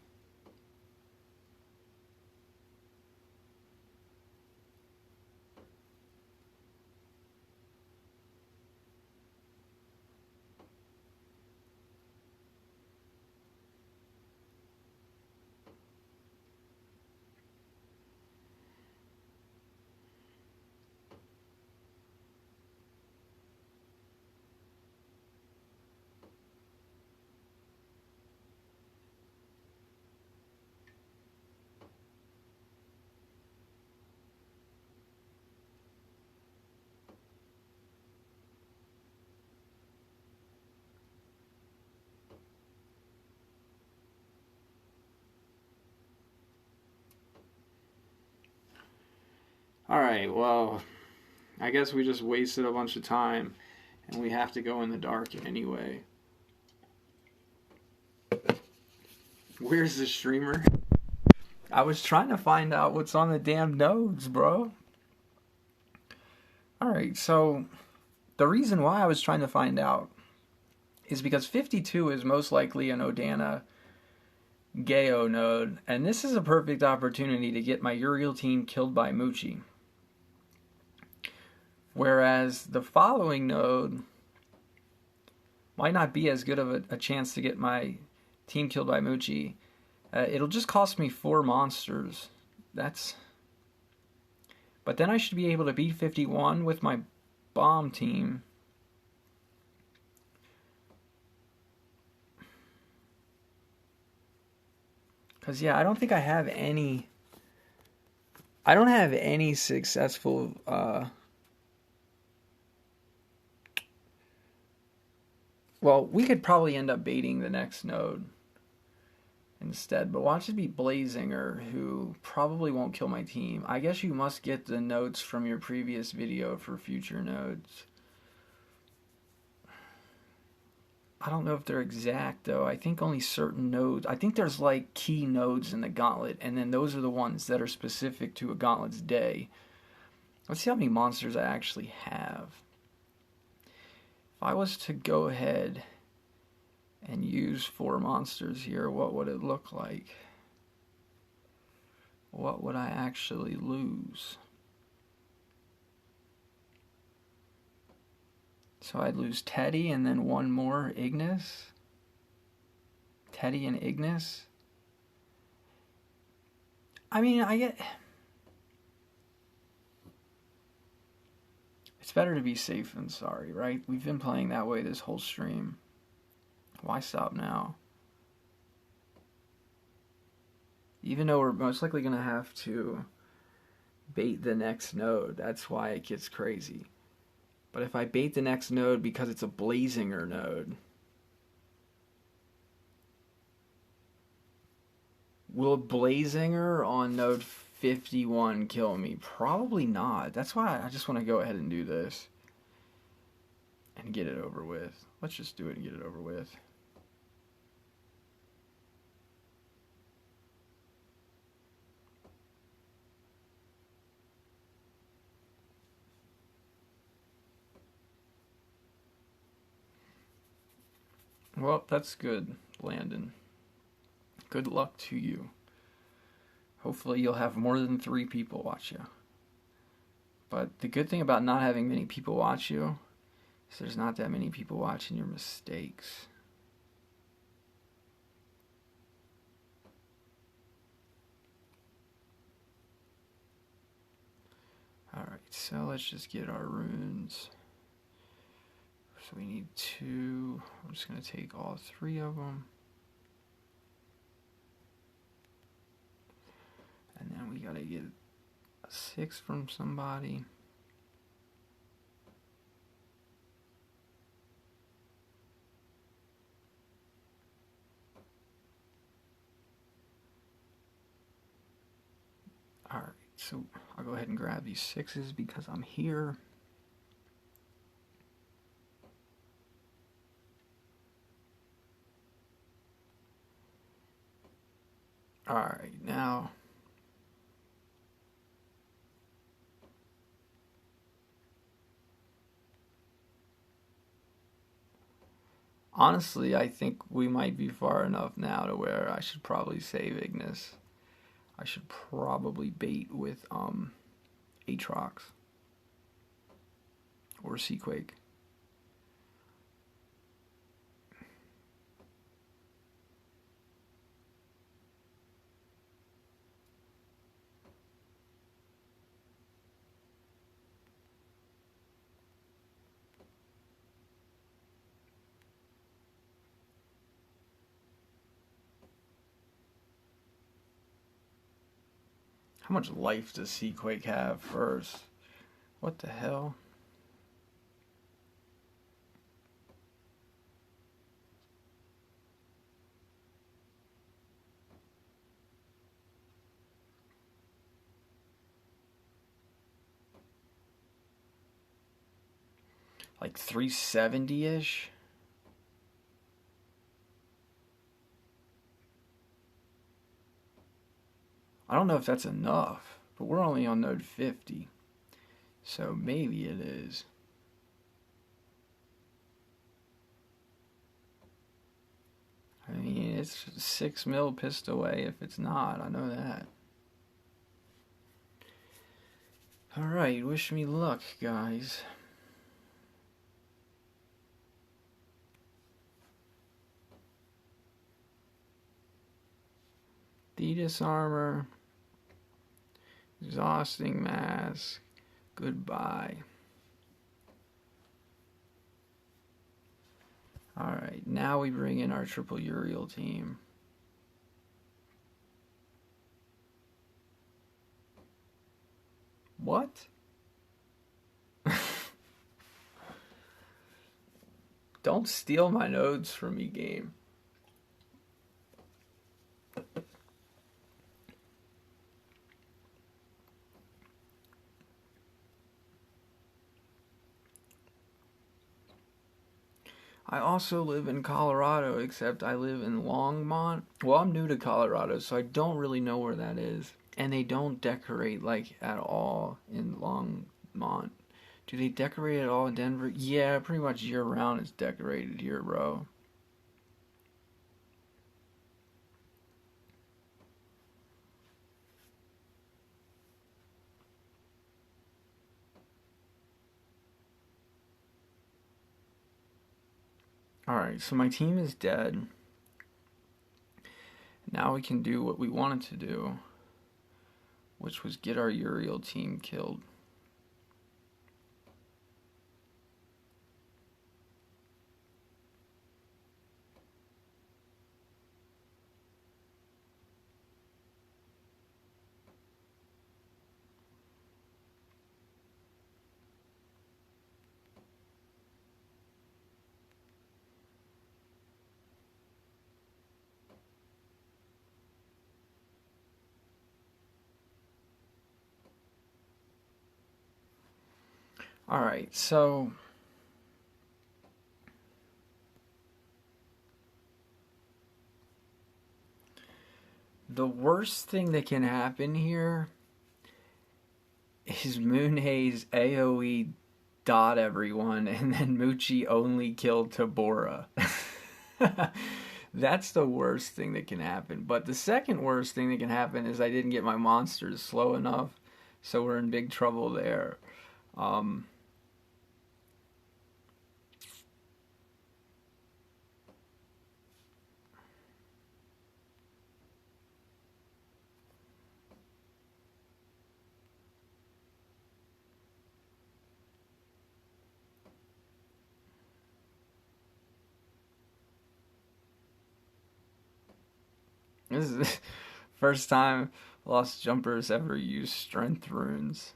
Alright, well, I guess we just wasted a bunch of time, and we have to go in the dark anyway. Where's the streamer? I was trying to find out what's on the damn nodes, bro. Alright, so the reason why I was trying to find out is because 52 is most likely an Odana Geo node, and this is a perfect opportunity to get my Uriel team killed by Muchi. Whereas the following node might not be as good of a chance to get my team killed by Muchi. It'll just cost me 4 monsters. But then I should be able to beat 51 with my bomb team. Because, yeah, I don't think I have any... I don't have any successful... Well, we could probably end up baiting the next node instead, but watch it be Blazinger, who probably won't kill my team. I guess you must get the notes from your previous video for future nodes. I don't know if they're exact, though. I think only certain nodes... I think there's, like, key nodes in the gauntlet, and then those are the ones that are specific to a gauntlet's day. Let's see how many monsters I actually have. If I was to go ahead and use 4 monsters here, what would it look like? What would I actually lose? So I'd lose Teddy and then 1 more Ignis. Teddy and Ignis. I mean, it's better to be safe than sorry, right? We've been playing that way this whole stream. Why stop now? Even though we're most likely going to have to bait the next node. That's why it gets crazy. But if I bait the next node because it's a Blazinger node, will Blazinger on node 51 kill me? Probably not. That's why I just want to go ahead and do this and get it over with. Let's just do it and get it over with. Well, that's good, Landon. Good luck to you. Hopefully you'll have more than 3 people watch you. But the good thing about not having many people watch you is there's not that many people watching your mistakes. Alright, so let's just get our runes. So we need 2. I'm just going to take all 3 of them. And then we got to get a 6 from somebody. Alright, so I'll go ahead and grab these 6s because I'm here. Alright, now honestly, I think we might be far enough now to where I should probably save Ignis. I should probably bait with Aatrox or Seaquake. How much life does Seaquake have first? What the hell? like 370-ish. I don't know if that's enough, but we're only on node 50. So maybe it is. I mean, it's 6 mil pissed away if it's not. I know that. Alright, wish me luck, guys. Thetis armor. Exhausting mask. Goodbye. Alright, now we bring in our triple Uriel team. What? Don't steal my nodes from me, game. I also live in Colorado, except I live in Longmont. Well, I'm new to Colorado, so I don't really know where that is. And they don't decorate, like, at all in Longmont. Do they decorate at all in Denver? Yeah, pretty much year-round it's decorated here, bro. Alright, so my team is dead. Now we can do what we wanted to do, which was get our Uriel team killed. Alright, so the worst thing that can happen here is Moonhaze AoE dot everyone and then Moochie only killed Tabora. That's the worst thing that can happen. But the second worst thing that can happen is I didn't get my monsters slow enough, so we're in big trouble there. This is the first time Lost Jumpers ever used strength runes.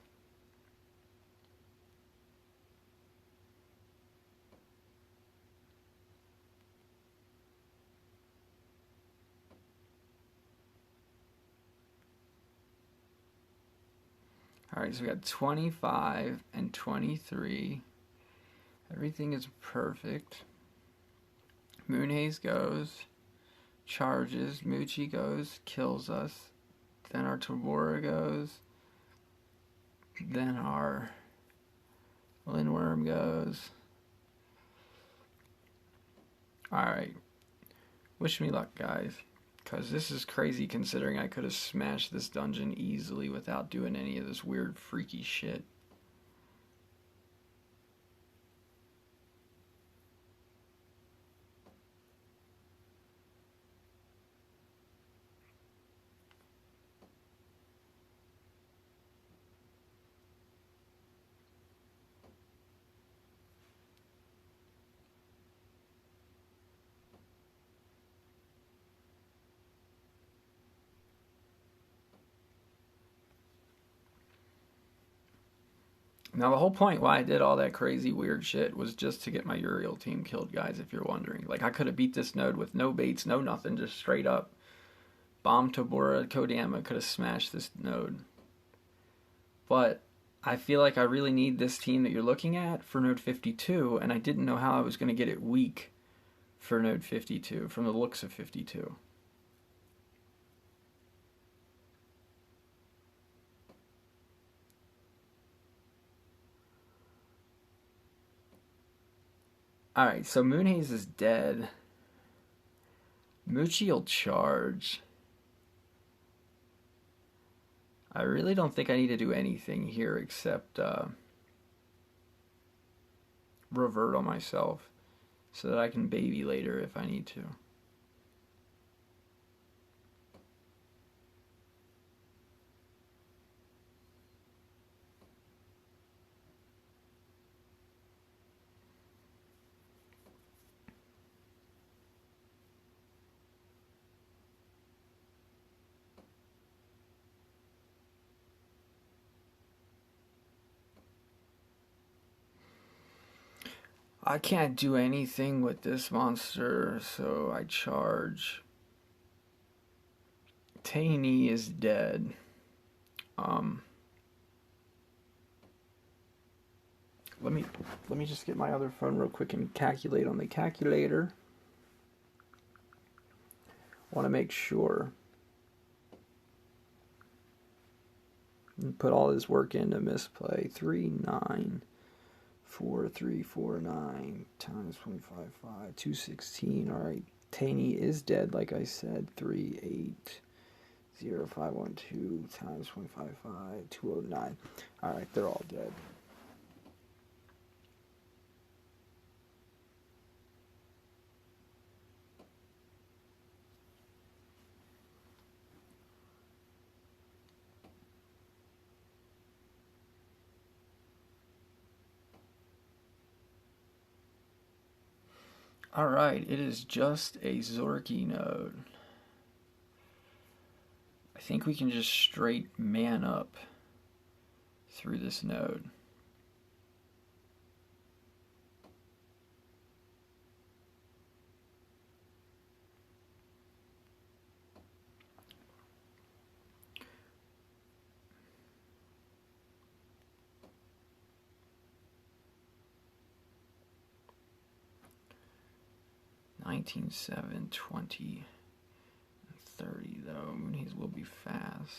Alright, so we got 25 and 23. Everything is perfect. Moonhaze goes, charges, Moochie goes, kills us. Then our Tabora goes. Then our Lindworm goes. Alright. Wish me luck, guys. Because this is crazy considering I could have smashed this dungeon easily without doing any of this weird freaky shit. Now, the whole point why I did all that crazy weird shit was just to get my Uriel team killed, guys, if you're wondering. Like, I could have beat this node with no baits, no nothing, just straight up. Bomb Tabora, Kodama could have smashed this node. But I feel like I really need this team that you're looking at for node 52, and I didn't know how I was going to get it weak for node 52 from the looks of 52. Alright, so Moonhaze is dead. Moochie'll charge. I really don't think I need to do anything here except revert on myself so that I can baby later if I need to. I can't do anything with this monster, so I charge. Taney is dead. Let me just get my other phone real quick and calculate on the calculator. Want to make sure. And put all his work into misplay. 3,9,4,3,4,9 times 0.55, 216. All right, Taney is dead, like I said. 3,8,0,512 times 0.55, 209. All right, they're all dead. Alright, it is just a Zorky node. I think we can just straight man up through this node. $19, $7, $20, $30 though. Moonhaze will be fast.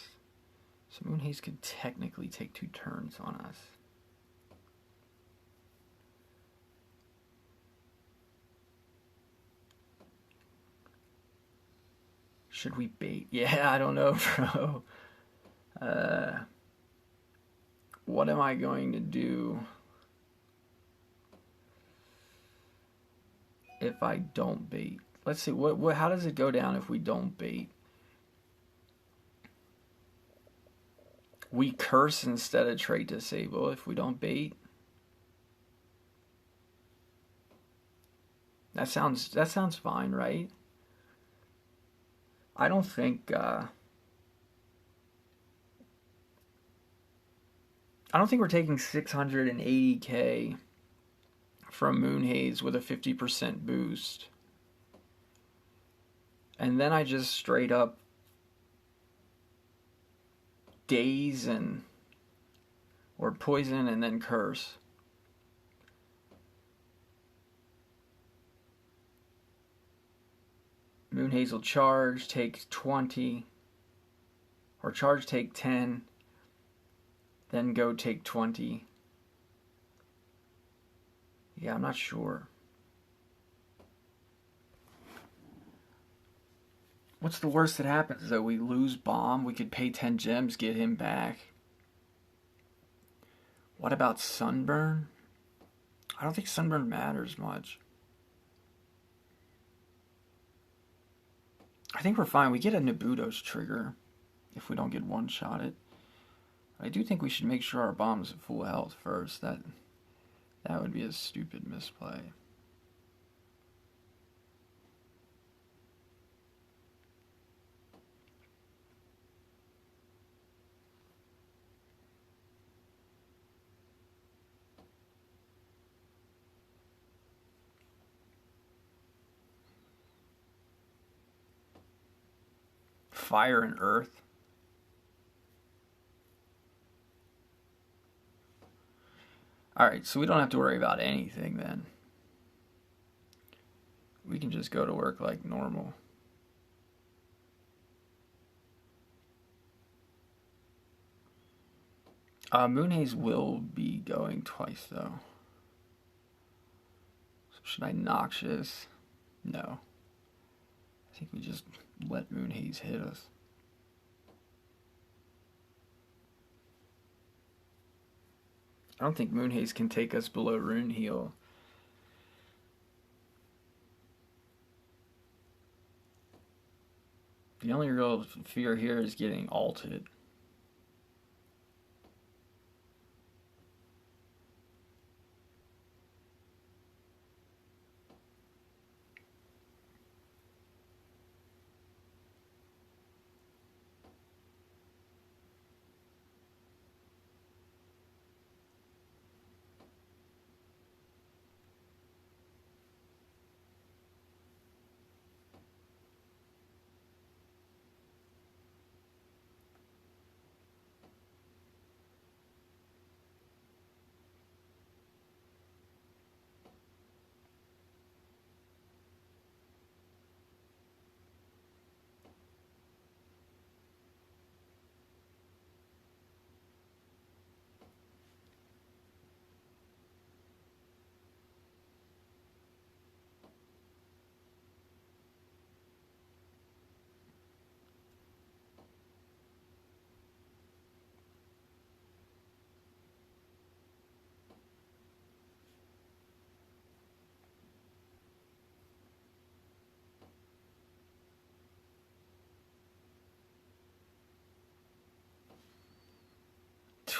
So Moonhaze could technically take 2 turns on us. Should we bait? Yeah, I don't know, bro. What am I going to do if I don't bait? Let's see, how does it go down if we don't bait? We curse instead of trait disable if we don't bait. That sounds fine, right? I don't think we're taking 680k from Moonhaze with a 50% boost. And then I just straight up daze or poison and then curse. Moonhaze will charge, take 20, or charge, take 10, then go take 20. Yeah, I'm not sure. What's the worst that happens, though? We lose bomb, we could pay 10 gems, get him back. What about Sunburn? I don't think Sunburn matters much. I think we're fine. We get a Nabuto's trigger if we don't get one-shotted. I do think we should make sure our bomb's at full health first. That would be a stupid misplay. Fire and Earth. Alright, so we don't have to worry about anything then. We can just go to work like normal. Moonhaze will be going twice though. So should I Noxious? No. I think we just let Moonhaze hit us. I don't think Moonhaze can take us below Rune Heal. The only real fear here is getting ulted.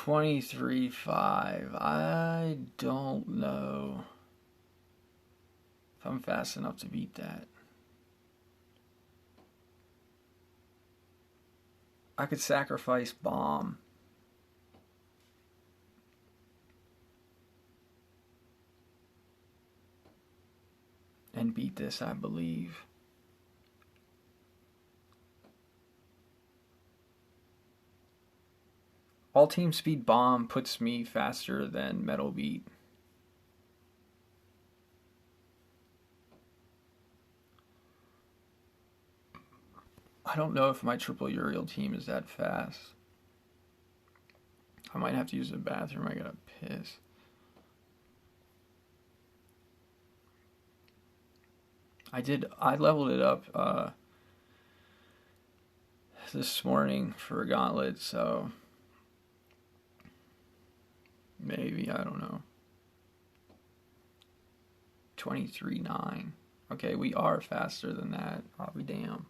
$23.5. I don't know if I'm fast enough to beat that. I could sacrifice Bomb. And beat this, I believe. All team speed Bomb puts me faster than Metal Beat. I don't know if my triple Uriel team is that fast. I might have to use the bathroom. I gotta piss. I leveled it up this morning for a gauntlet, so maybe, I don't know. 23.9. Okay, we are faster than that. I'll be damned.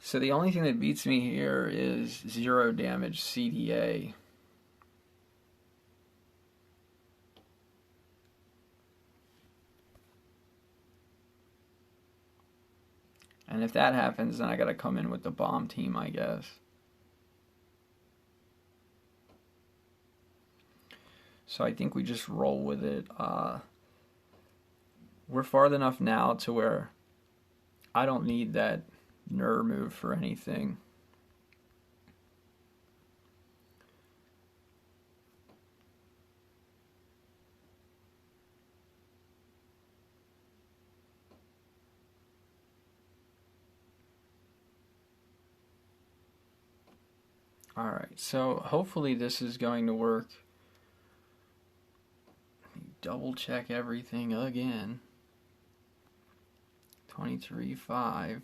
So the only thing that beats me here is 0 damage CDA. And if that happens, then I gotta come in with the Bomb team, I guess. So I think we just roll with it. We're far enough now to where I don't need that Ner move for anything. Alright, so hopefully this is going to work. Let me double check everything again. 23.5.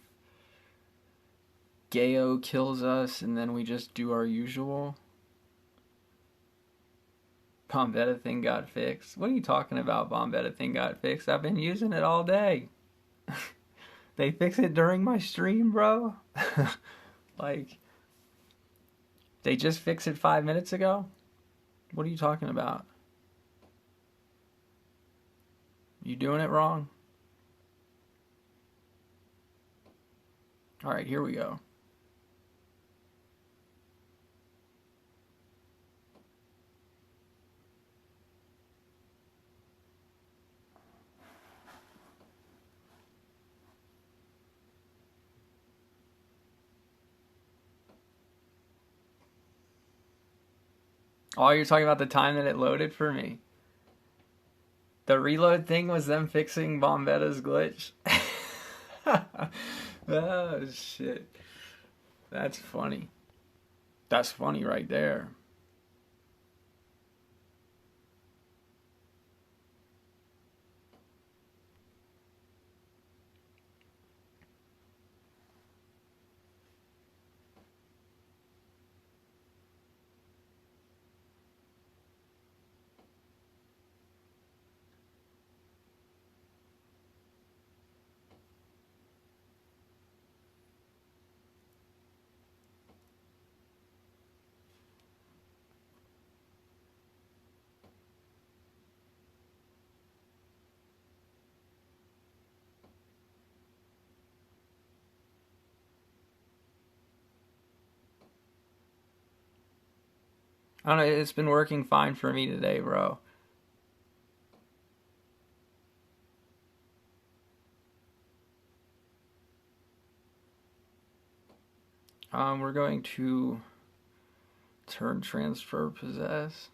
Geo kills us, and then we just do our usual. Bombetta thing got fixed. What are you talking about, Bombetta thing got fixed? I've been using it all day. They fix it during my stream, bro? Like, they just fixed it 5 minutes ago? What are you talking about? You doing it wrong? Alright, here we go. Oh, you're talking about the time that it loaded for me. The reload thing was them fixing Bombetta's glitch. Oh, shit. That's funny. That's funny right there. I don't know, it's been working fine for me today, bro. We're going to turn transfer possess.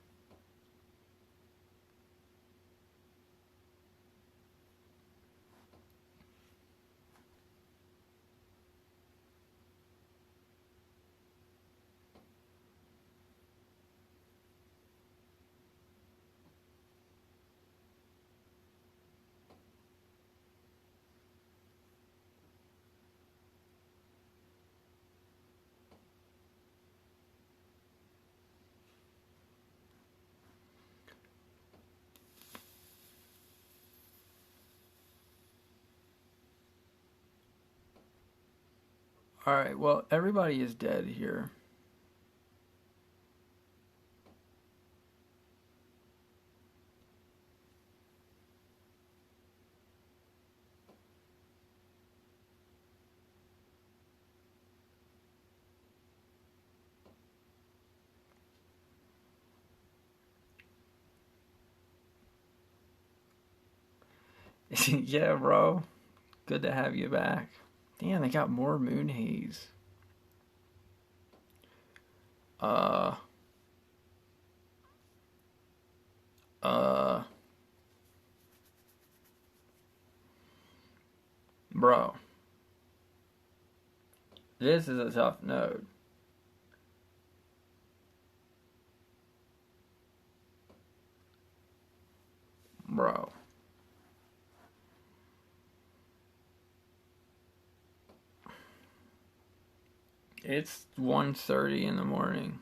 Alright, well, everybody is dead here. Yeah, bro. Good to have you back. Damn, they got more moon haze. Uh, uh, bro. This is a tough node. Bro. It's 1:30 in the morning.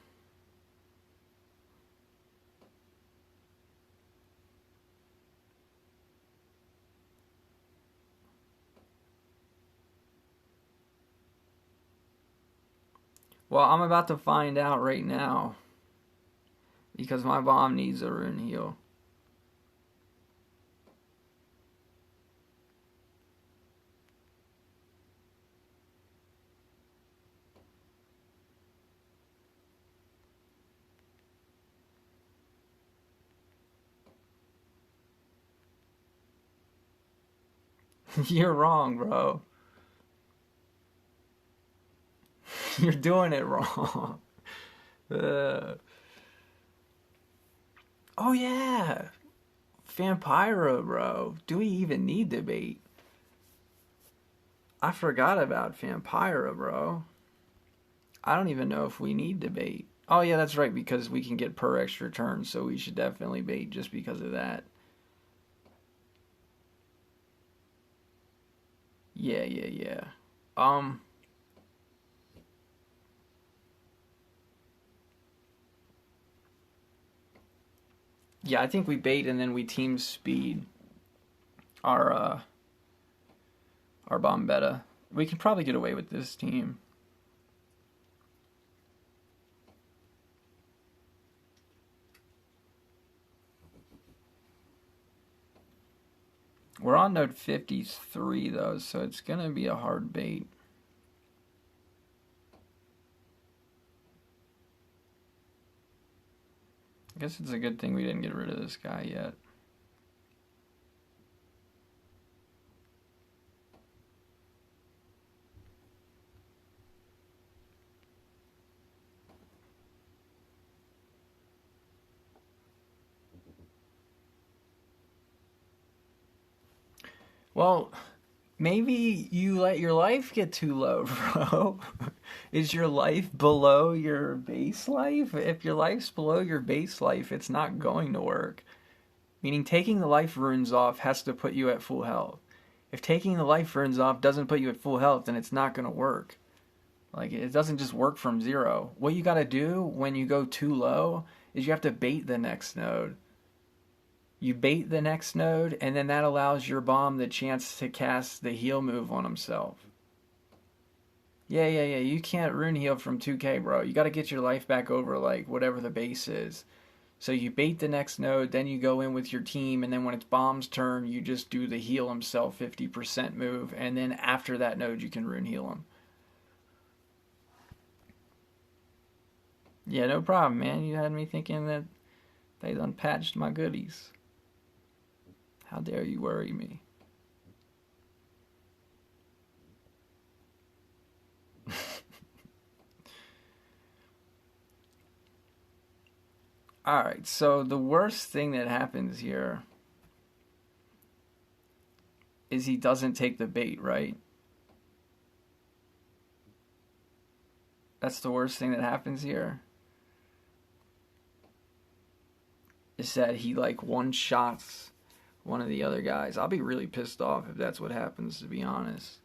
Well, I'm about to find out right now. Because my bomb needs a rune heal. You're wrong, bro. You're doing it wrong. Oh, yeah. Vampira, bro. Do we even need the bait? I forgot about Vampira, bro. I don't even know if we need to bait. Oh, yeah, that's right, because we can get per extra turn, so we should definitely bait just because of that. Yeah, yeah, yeah. Yeah, I think we bait and then we team speed our Bombetta. We can probably get away with this team. We're on node 53 though, so it's gonna be a hard bait. I guess it's a good thing we didn't get rid of this guy yet. Well, maybe you let your life get too low, bro. Is your life below your base life? If your life's below your base life, it's not going to work. Meaning taking the life runes off has to put you at full health. If taking the life runes off doesn't put you at full health, then it's not going to work. Like, it doesn't just work from zero. What you got to do when you go too low is you have to bait the next node. You bait the next node, and then that allows your bomb the chance to cast the heal move on himself. Yeah. You can't rune heal from 2k, bro. You got to get your life back over, like, whatever the base is. So you bait the next node, then you go in with your team, and then when it's bomb's turn, you just do the heal himself 50% move, and then after that node, you can rune heal him. Yeah, no problem, man. You had me thinking that they done patched my goodies. How dare you worry me? Alright, so the worst thing that happens here is he doesn't take the bait, right? That's the worst thing that happens here. Is that he, like, one-shots one of the other guys. I'll be really pissed off if that's what happens, to be honest.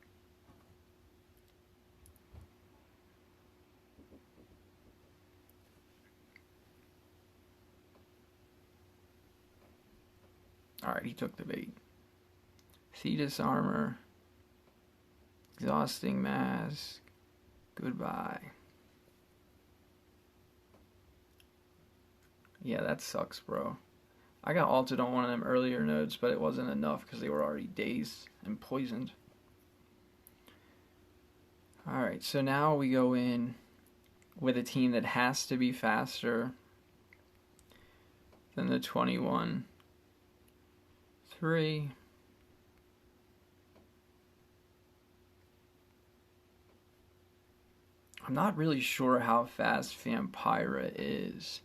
Alright, he took the bait. Thetis armor. Exhausting mask. Goodbye. Yeah, that sucks, bro. I got ulted on one of them earlier nodes, but it wasn't enough because they were already dazed and poisoned. Alright, so now we go in with a team that has to be faster than the 21-3. I'm not really sure how fast Vampira is.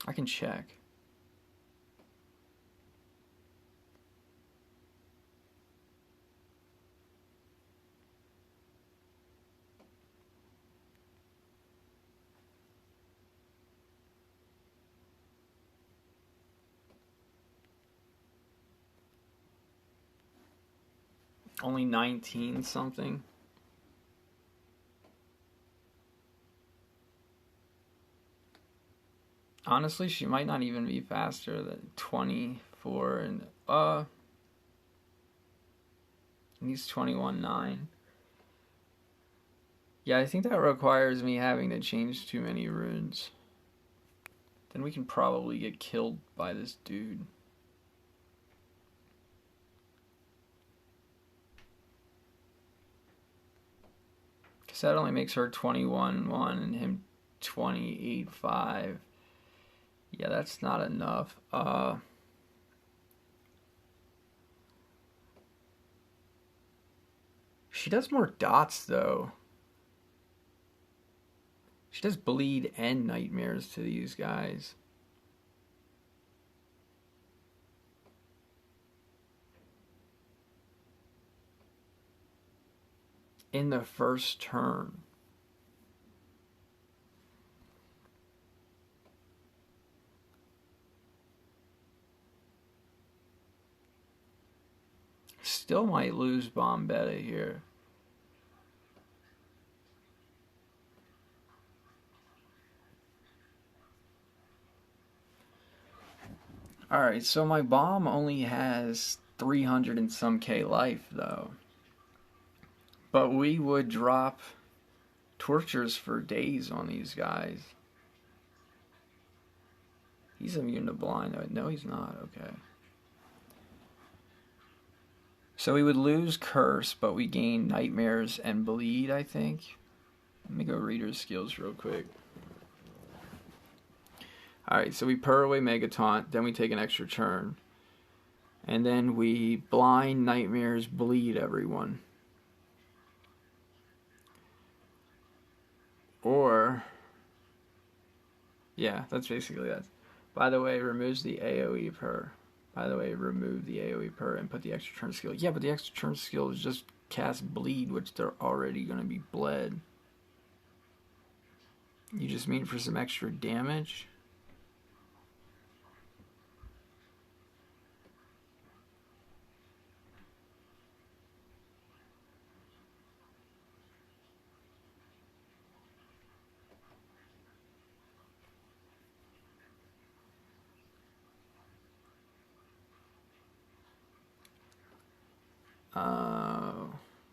I can check. Only 19 something. Honestly, she might not even be faster than 24 and he's 21.9. Yeah, I think that requires me having to change too many runes. Then we can probably get killed by this dude. Because that only makes her 21.1 and him 28.5. Yeah, that's not enough. She does more dots, though. She does bleed and nightmares to these guys. In the first turn. Still might lose bomb beta here. Alright, so my bomb only has 300 and some K life, though. But we would drop tortures for days on these guys. He's immune to blind. No, he's not. Okay. So we would lose curse, but we gain nightmares and bleed, I think. Let me go reader's skills real quick. Alright, so we purr away Megataunt, then we take an extra turn. And then we blind, nightmares, bleed everyone. Or, Yeah, that's basically that. By the way, removes the AoE per. By the way, remove the AoE per and put the extra turn skill. Yeah, but the extra turn skill is just cast bleed, which they're already going to be bled. You just mean for some extra damage?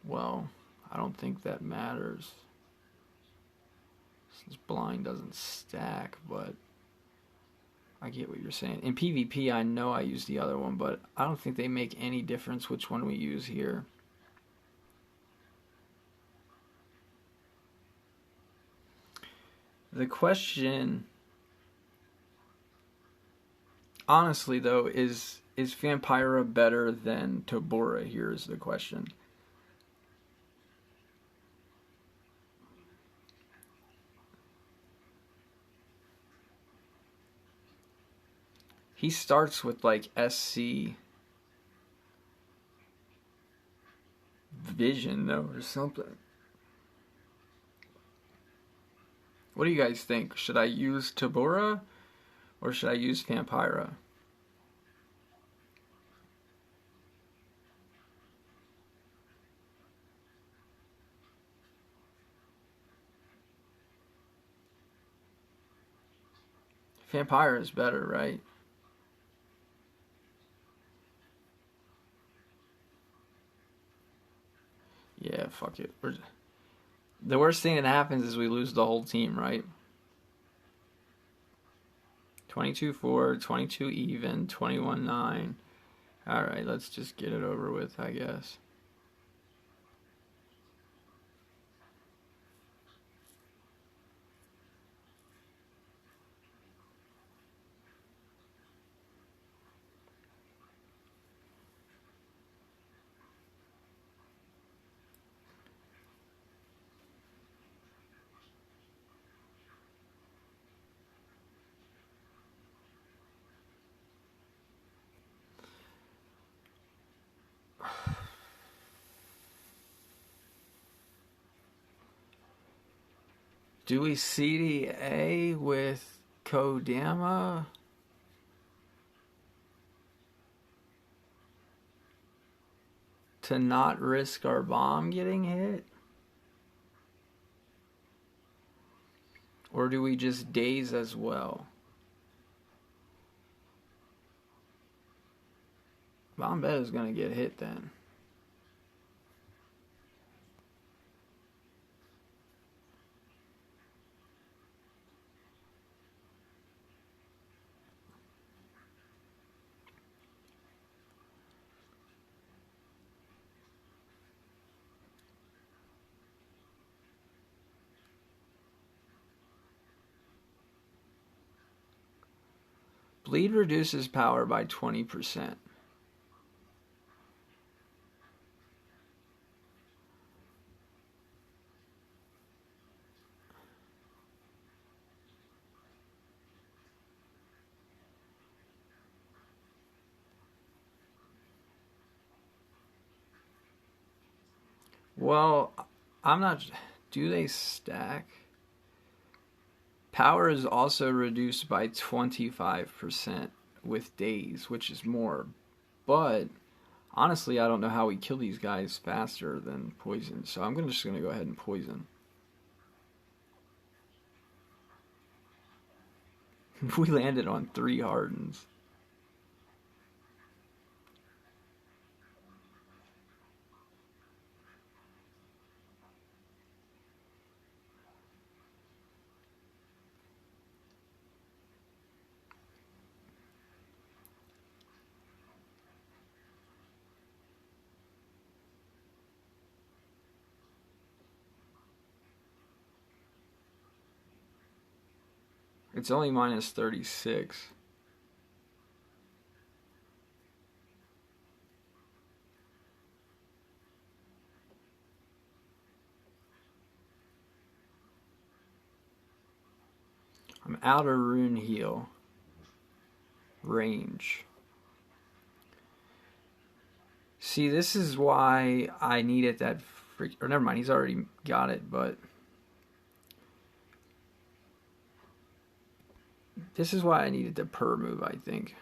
Well, I don't think that matters. Since blind doesn't stack, but I get what you're saying. In PvP, I know I use the other one, but I don't think they make any difference which one we use here. The question, honestly though, is Vampira better than Tobora? Here's the question. He starts with like SC vision though, or something. What do you guys think? Should I use Tobora or should I use Vampira? Vampire is better, right? Yeah, fuck it. The worst thing that happens is we lose the whole team, right? 22-4, 22 even, 21-9. Alright, let's just get it over with, I guess. Do we CDA with Kodama? To not risk our bomb getting hit? Or do we just daze as well? Bombette is gonna get hit then. Bleed reduces power by 20%. Well, I'm not... Do they stack? Power is also reduced by 25% with daze, which is more. But honestly, I don't know how we kill these guys faster than poison. So I'm just going to go ahead and poison. We landed on 3 hardens. It's only minus 36. I'm out of Rune Heal range. See, this is why I needed that freak. Or never mind, he's already got it, but this is why I needed the purr move, I think.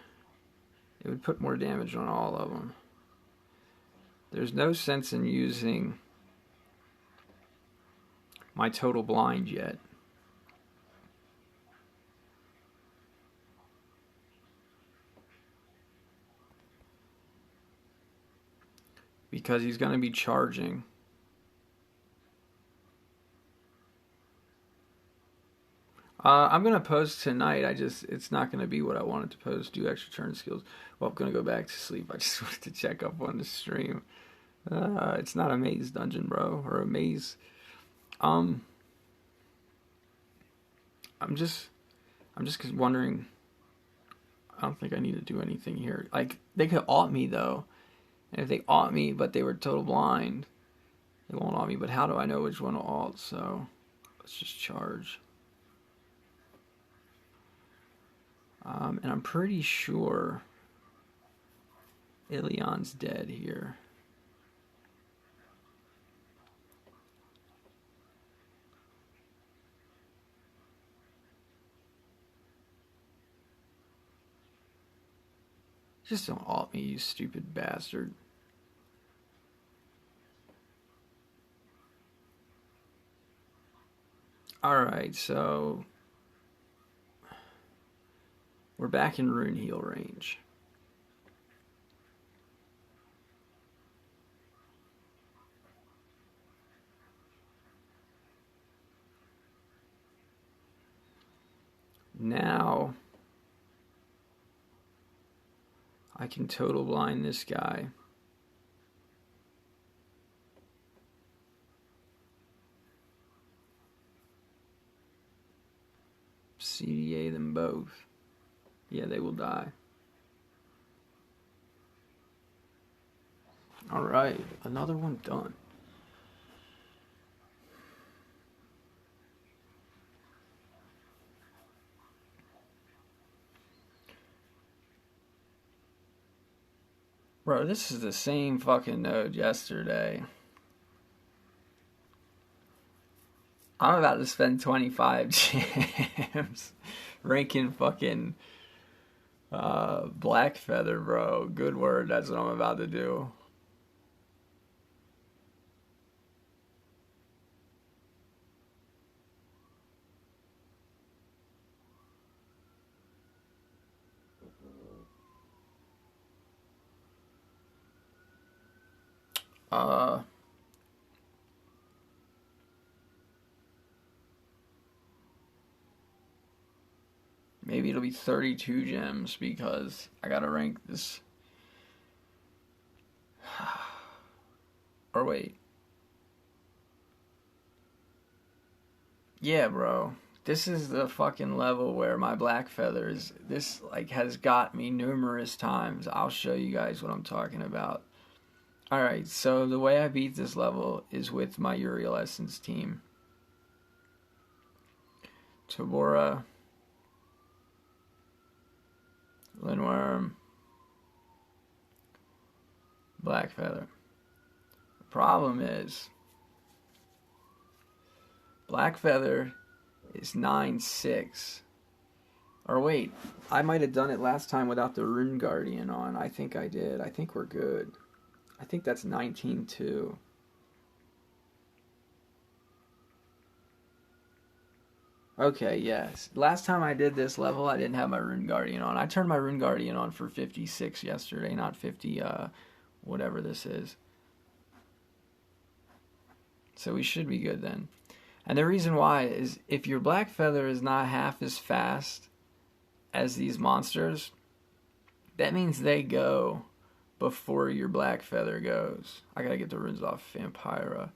It would put more damage on all of them. There's no sense in using my total blind yet. Because he's going to be charging. I'm going to post tonight. It's not going to be what I wanted to post. Do extra turn skills. Well, I'm going to go back to sleep. I just wanted to check up on the stream. It's not a maze dungeon, bro. Or a maze. I'm just wondering. I don't think I need to do anything here. Like, they could alt me, though. And if they alt me, but they were total blind, they won't alt me. But how do I know which one will alt? So, let's just charge. And I'm pretty sure Ilion's dead here. Just don't alt me, you stupid bastard. Alright, so we're back in Rune Heal range. Now I can total blind this guy. CDA them both. Yeah, they will die. Alright, another one done. Bro, this is the same fucking node yesterday. I'm about to spend 25 gems ranking fucking Black Feather, bro. Good word, that's what I'm about to do. Maybe it'll be 32 gems because I gotta rank this. Or wait. Yeah, bro. This is the fucking level where my Black Feathers, this like has got me numerous times. I'll show you guys what I'm talking about. Alright, so the way I beat this level is with my Uriel Essence team. Tabora, Lindworm, Black Feather. The problem is Black Feather is 9-6. Or wait, I might have done it last time without the Rune Guardian on. I think I did. I think we're good. I think that's 19-2. Okay, yes. Last time I did this level, I didn't have my Rune Guardian on. I turned my Rune Guardian on for 56 yesterday, not 50, whatever this is. So we should be good then. And the reason why is if your Black Feather is not half as fast as these monsters, that means they go before your Black Feather goes. I gotta get the runes off Vampira.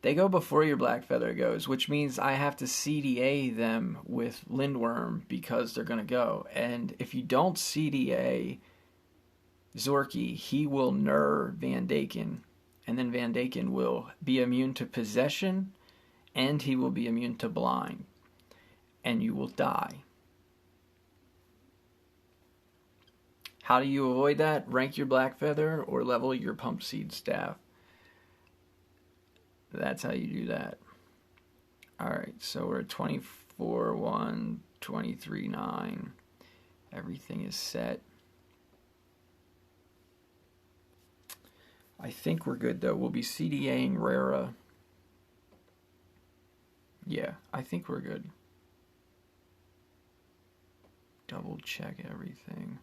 They go before your Black Feather goes, which means I have to CDA them with Lindworm because they're gonna go. And if you don't CDA Zorky, he will Nur Van Daken, and then Van Daken will be immune to possession, and he will be immune to blind. and you will die. How do you avoid that? Rank your black feather or level your pump seed staff. That's how you do that. Alright, so we're at 24-1, 23-9. Everything is set. I think we're good though. We'll be CDAing Rara. Yeah, I think we're good. Double check everything.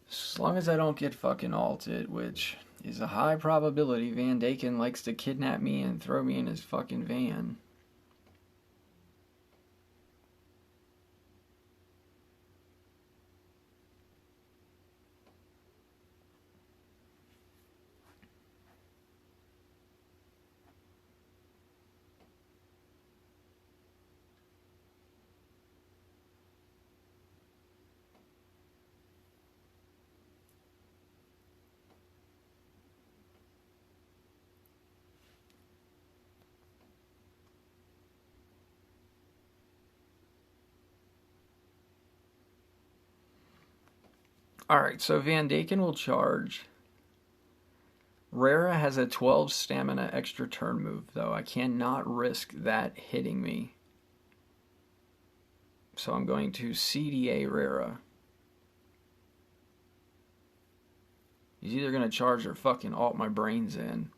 As long as I don't get fucking alted, which is a high probability. Van Daken likes to kidnap me and throw me in his fucking van. Alright, so Van Daken will charge. Rara has a 12 stamina extra turn move, though. I cannot risk that hitting me. So I'm going to CDA Rara. He's either going to charge or fucking alt my brains in.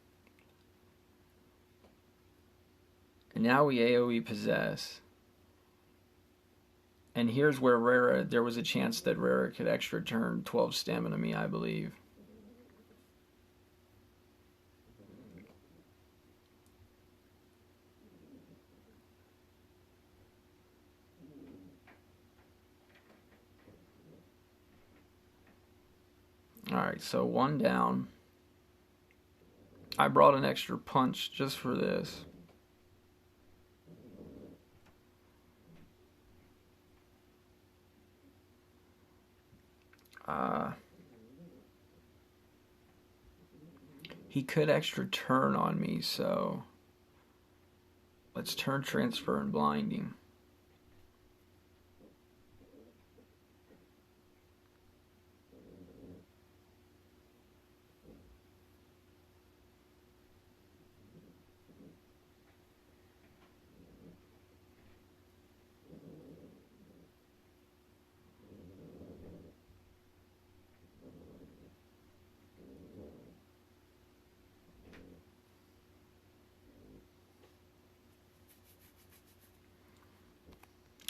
And now we AoE possess. And here's where Rara, there was a chance that Rara could extra turn 12 stamina me, I believe. Alright, so one down. I brought an extra punch just for this. He could extra turn on me, so let's turn, transfer, and blinding.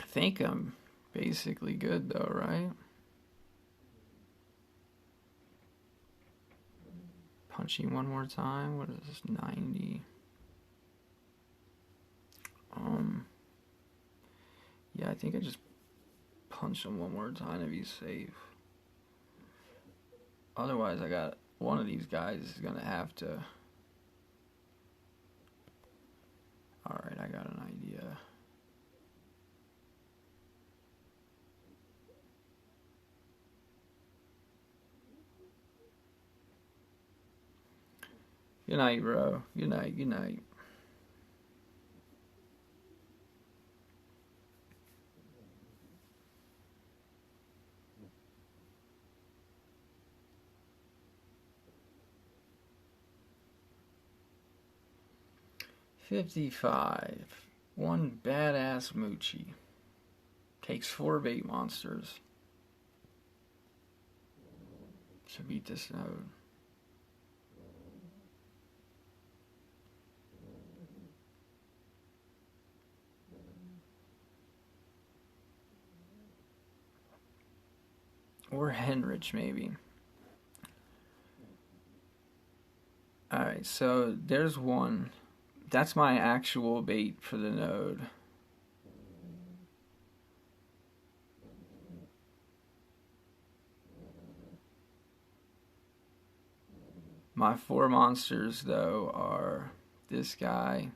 I think I'm basically good though, right? Punching one more time. What is this? 90. Yeah, I think I just punch him one more time to be safe. Otherwise, I got one of these guys is gonna have to. Alright, I got an idea. Good night, bro. Good night, good night. $55. One badass Moochie. Takes 4 bait monsters to beat this node. Or Henrich, maybe. Alright, so there's one. That's my actual bait for the node. My 4 monsters, though, are this guy,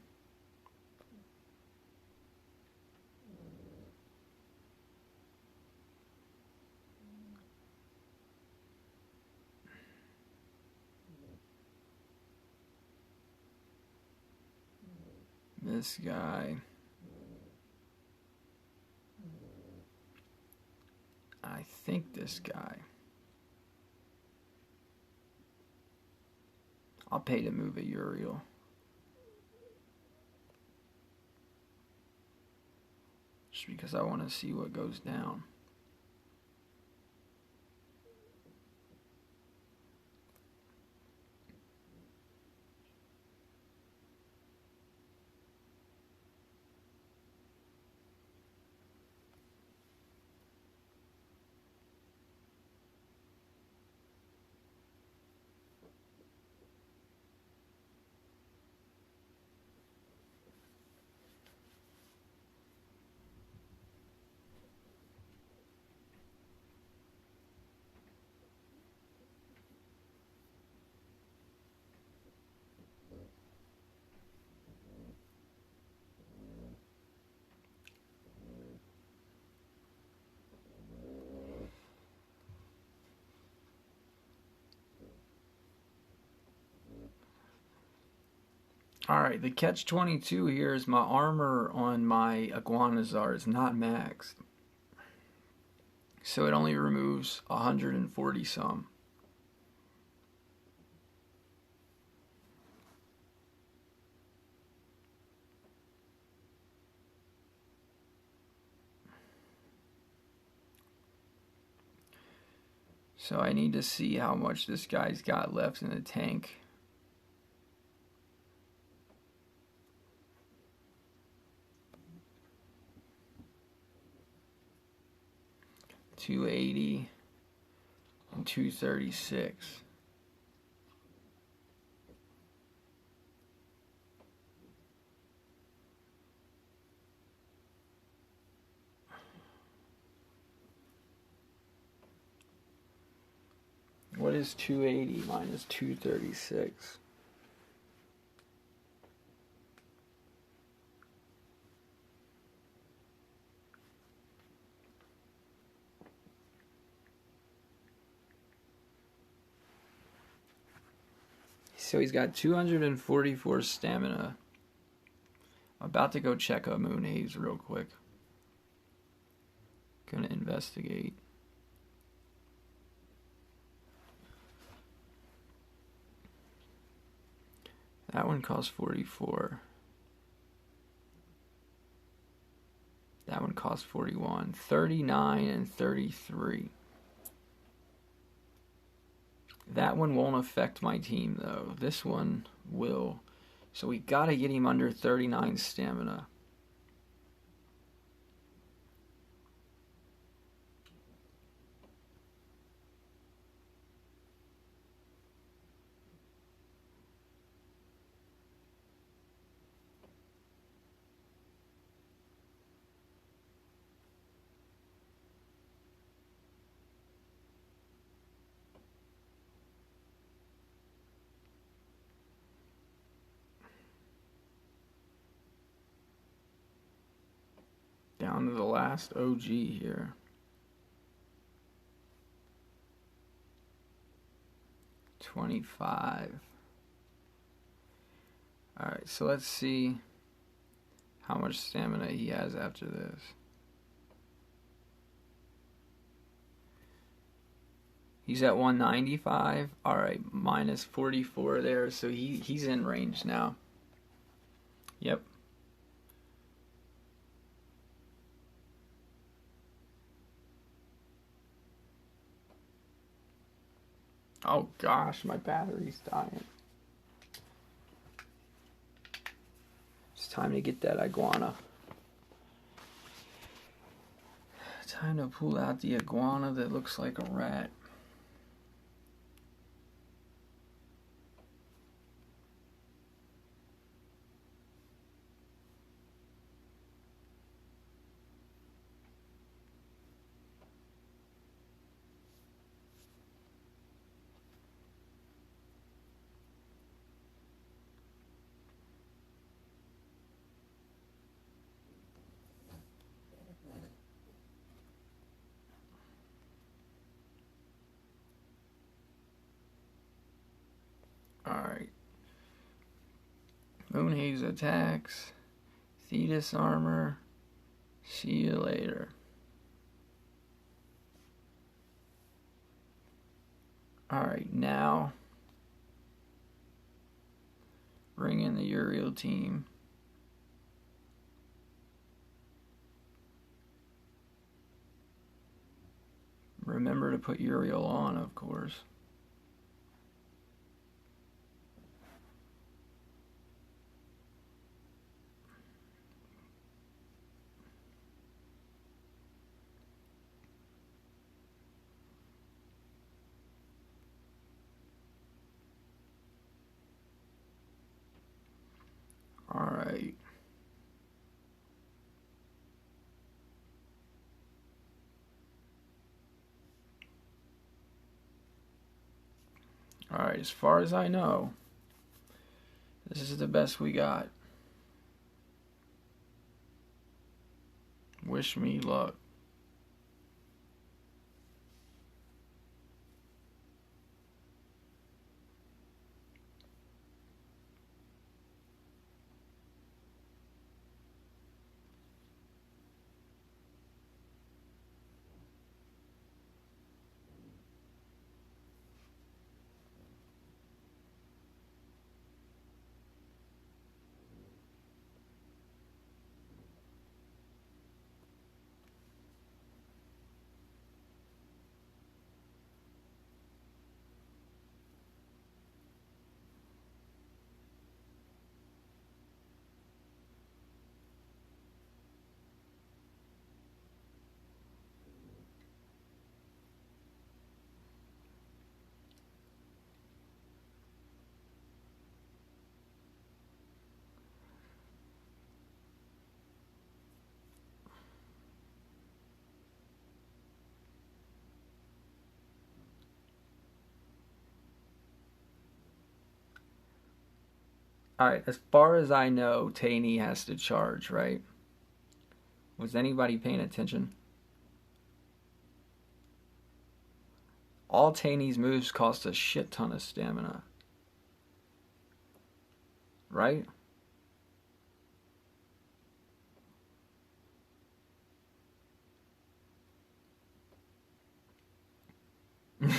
this guy. I think this guy. I'll pay to move a Uriel. Just because I want to see what goes down. Alright, the catch-22 here is my armor on my Iguanazar is not maxed. So it only removes 140 some. So I need to see how much this guy's got left in the tank. $280 and $236. What is 280 minus 236? So he's got 244 stamina. I'm about to go check a Moon Haze real quick. Gonna investigate. That one costs 44. That one costs 41. 39 and 33. That one won't affect my team, though. This one will. So we gotta get him under 39 stamina. Down to the last OG here. $25. Alright, so let's see how much stamina he has after this. He's at 195. Alright, minus 44 there, so he's in range now. Yep. Oh gosh, my battery's dying. It's time to get that iguana. Time to pull out the iguana that looks like a rat. Alright. Moon Haze attacks. Thetis armor. See you later. Alright, now bring in the Uriel team. Remember to put Uriel on, of course. Alright. Alright, as far as I know, this is the best we got. Wish me luck. Alright, as far as I know, Taney has to charge, right? Was anybody paying attention? All Taney's moves cost a shit ton of stamina. Right?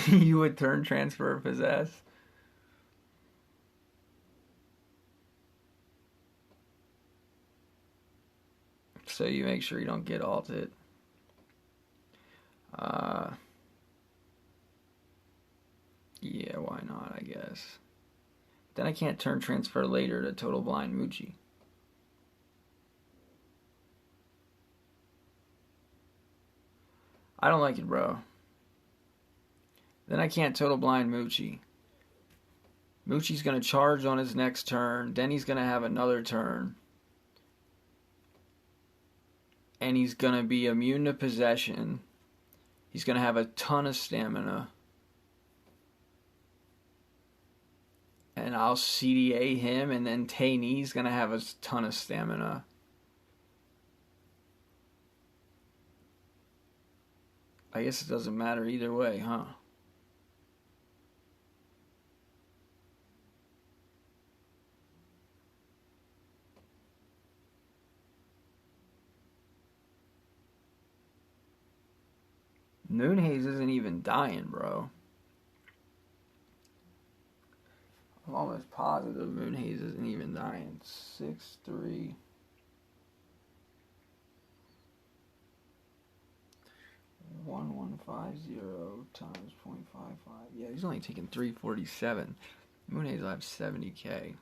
You would turn, transfer, possess? So you make sure you don't get alted. Yeah, why not, I guess. Then I can't turn, transfer later to Total Blind Muji. I don't like it, bro. Then I can't Total Blind Muji. Muji's going to charge on his next turn. Then he's going to have another turn. And he's going to be immune to possession. He's going to have a ton of stamina. And I'll CDA him, and then Taney's going to have a ton of stamina. I guess it doesn't matter either way, huh? Moonhaze isn't even dying, bro. I'm almost positive Moonhaze isn't even dying. 6-3. 1150 times 0.55. Yeah, he's only taking 347. Moonhaze will have 70k.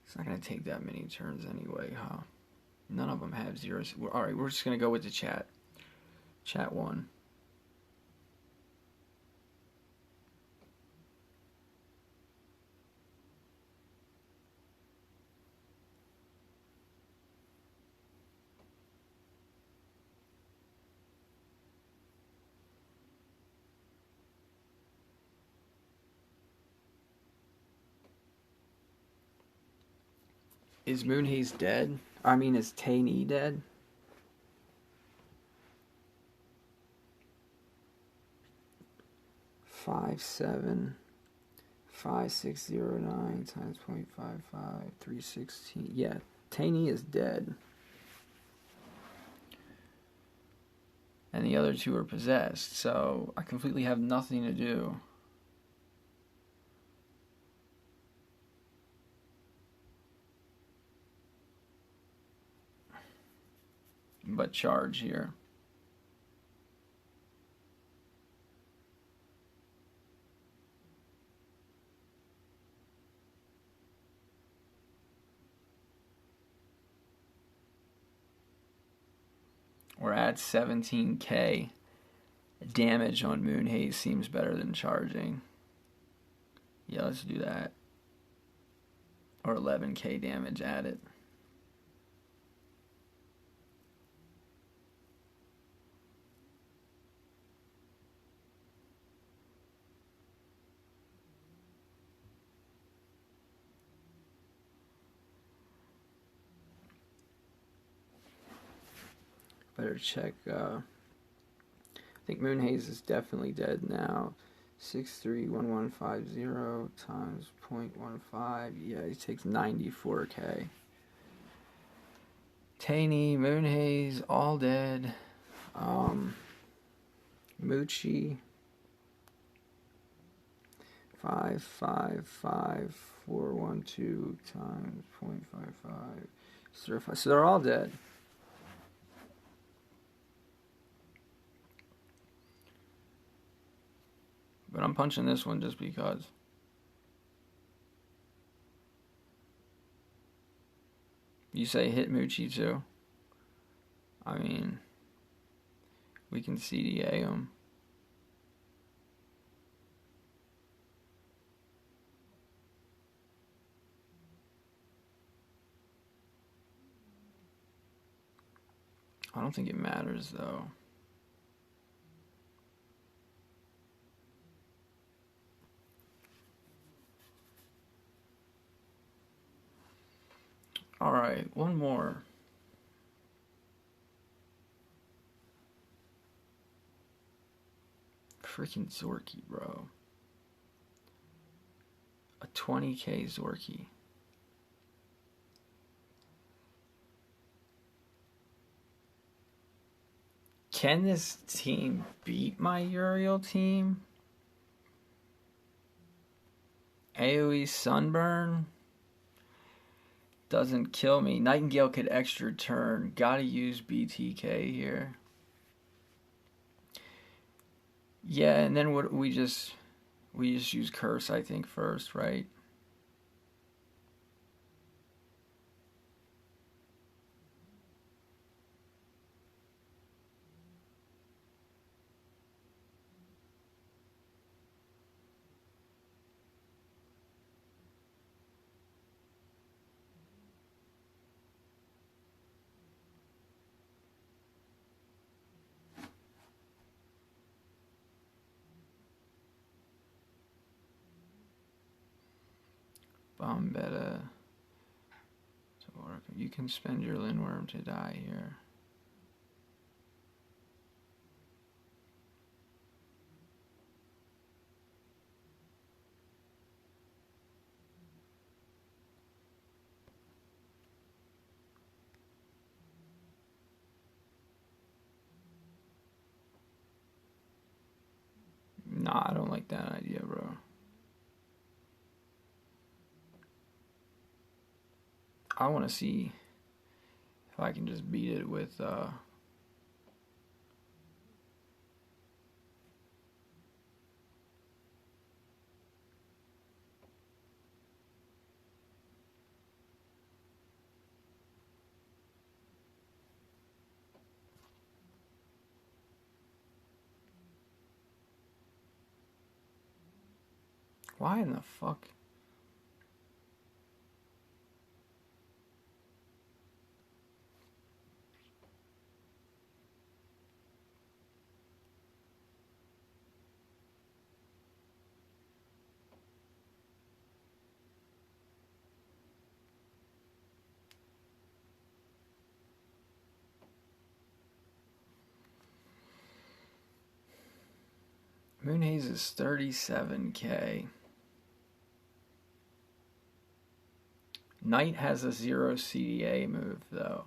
It's not going to take that many turns anyway, huh? None of them have zeros. Alright, we're just going to go with the chat. Chat 1. Is Moonhaze dead? I mean, is Taney dead? Five, 7. 5609 times 0.55, 316. Yeah, Taney is dead. And the other two are possessed, so I completely have nothing to do. But charge here. We're at 17k. Damage on Moonhaze seems better than charging. Yeah, let's do that. Or 11k damage at it. Better check. I think Moonhaze is definitely dead now. 631150 times 0.15. Yeah, he takes 94k. Taney, Moonhaze, all dead. Moochie. 555412 times 0.55. Certified. So they're all dead. But I'm punching this one just because. You say hit Moochie too? I mean, we can CDA him. I don't think it matters though. Alright, one more. Freaking Zorky, bro. A 20k Zorky. Can this team beat my Uriel team? AoE Sunburn doesn't kill me. Nightingale could extra turn. Gotta use BTK here. Yeah, and then what we just use Curse, I think, first, right? Bombetta. You can spend your Lindworm to die here. Nah, I don't like that idea, bro. I want to see if I can just beat it with why in the fuck? Moonhaze is 37k. Knight has a 0 CDA move, though.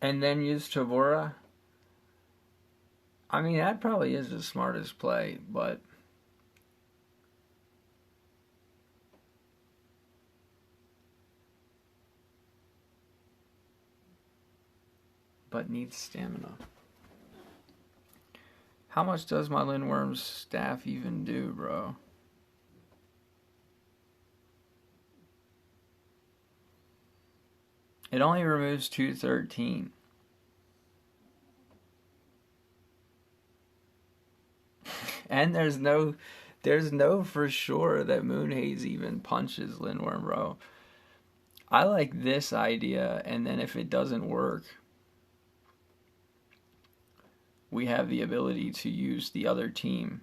And then use Tavora. I mean, that probably is the smartest play, but needs stamina. How much does my Lindworm's staff even do, bro? It only removes 213. And there's no for sure that Moonhaze even punches Lindworm, bro. I like this idea, and then if it doesn't work, we have the ability to use the other team.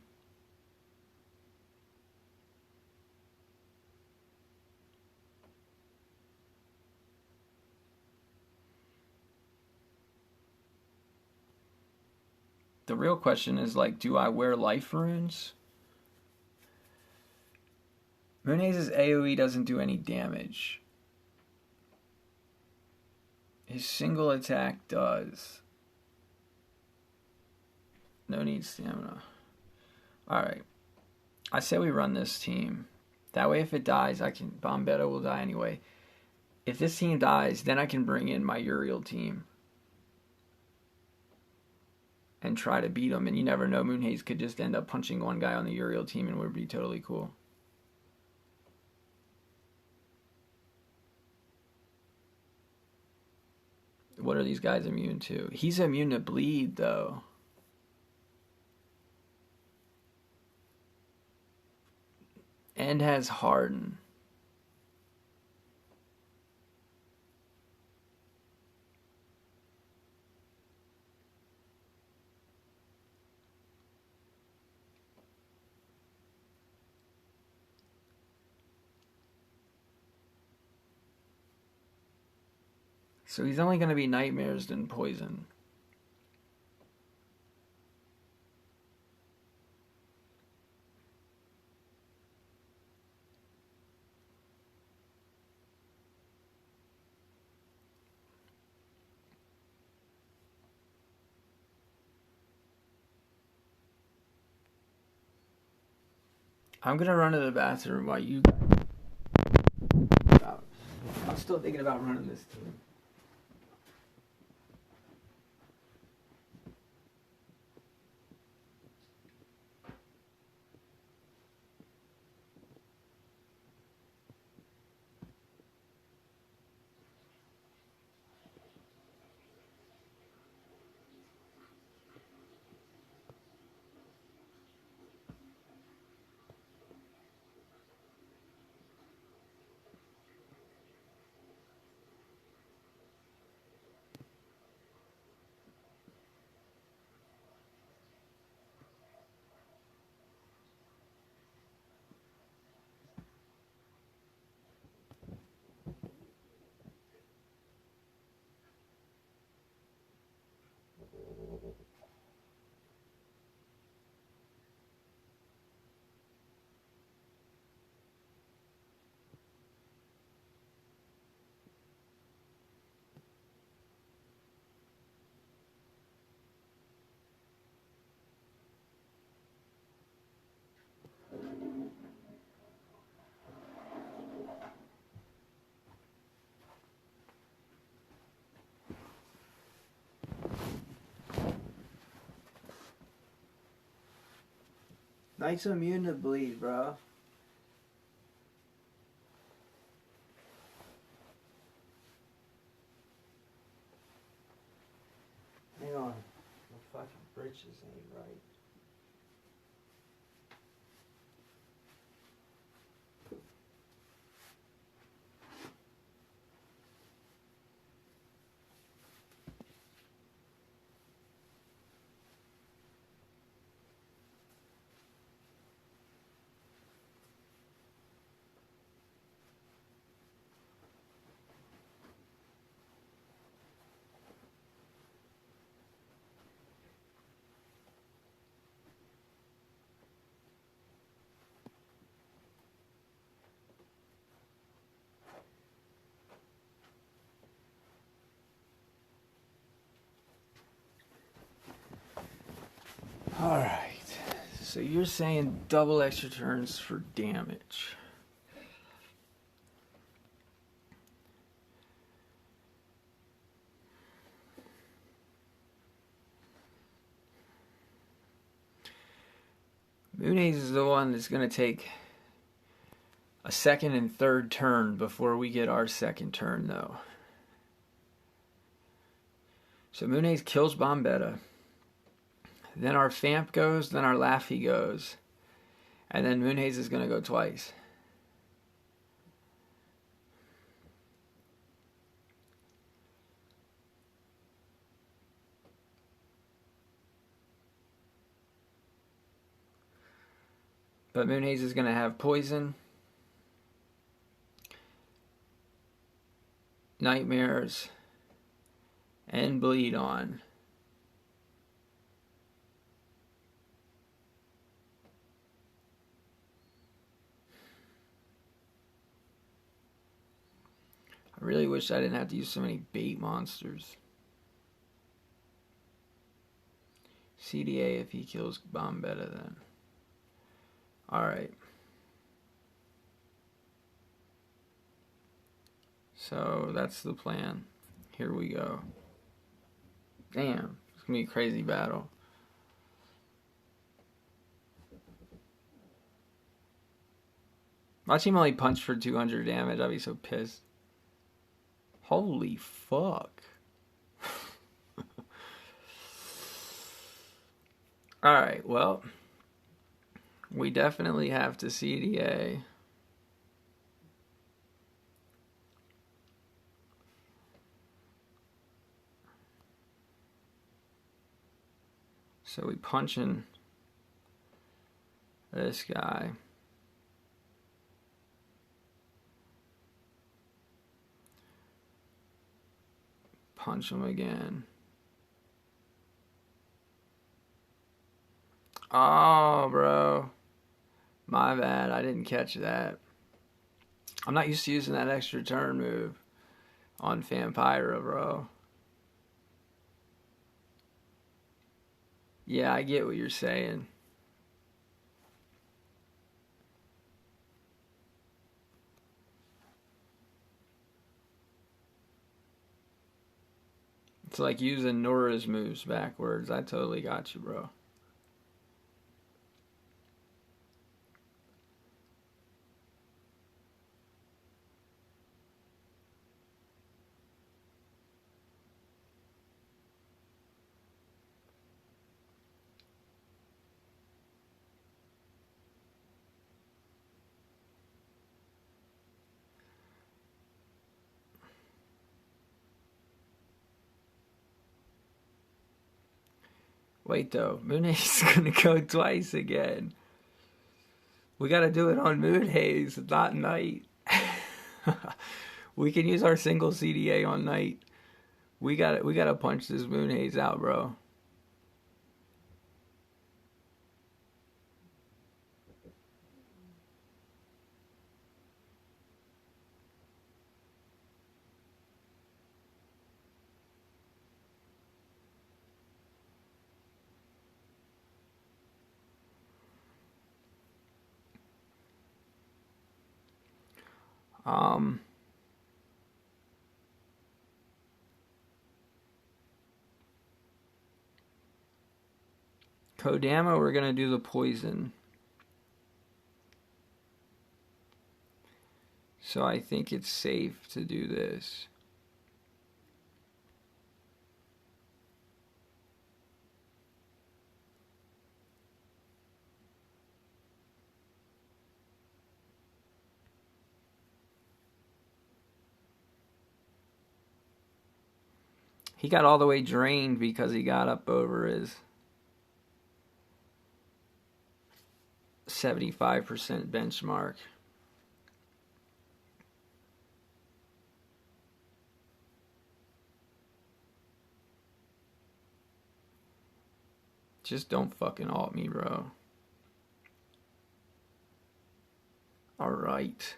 The real question is, like, do I wear life runes? Moonhaze's AoE doesn't do any damage. His single attack does. No need stamina. Alright. I say we run this team. That way if it dies, Bombetta will die anyway. If this team dies, then I can bring in my Uriel team. And try to beat him. And you never know, Moonhaze could just end up punching one guy on the Uriel team and would be totally cool. What are these guys immune to? He's immune to bleed, though. And has harden. So he's only going to be nightmares than poison. I'm going to run to the bathroom while you... I'm still thinking about running this team. Knight's immune to bleed, bro. Hang on. The fucking britches ain't right. Alright. So you're saying double extra turns for damage. Moonhaze is the one that's going to take a second and third turn before we get our second turn, though. So Moonhaze kills Bombetta. Then our Famp goes, then our Laffy goes. And then Moonhaze is going to go twice. But Moonhaze is going to have Poison, Nightmares, and Bleed on. I really wish I didn't have to use so many bait monsters. CDA if he kills Bombetta then. Alright. So that's the plan. Here we go. Damn. It's going to be a crazy battle. Watch him only punch for 200 damage. I'd be so pissed. Holy fuck. Alright, well. We definitely have to CDA. So we punching this guy. Punch him again. Oh, bro. My bad. I didn't catch that. I'm not used to using that extra turn move on Vampira, bro. Yeah, I get what you're saying. It's like using Nora's moves backwards. I totally got you, bro. Wait, though. Moonhaze is going to go twice again. We got to do it on Moonhaze, not Night. We can use our single CDA on Night. We got to punch this Moonhaze out, bro. Kodama, we're going to do the poison. So I think it's safe to do this. He got all the way drained because he got up over his 75% benchmark. Just don't fucking alt me, bro. Alright.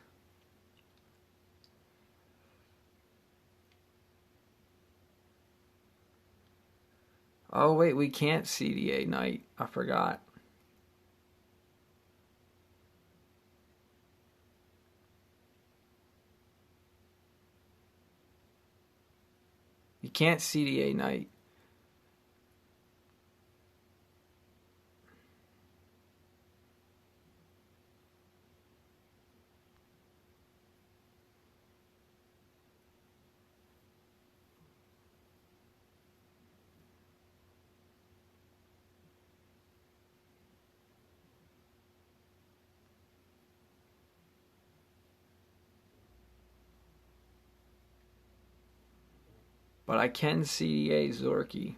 Oh, wait, we can't CDA Knight. I forgot. You can't CDA Knight. But I can CDA Zorky.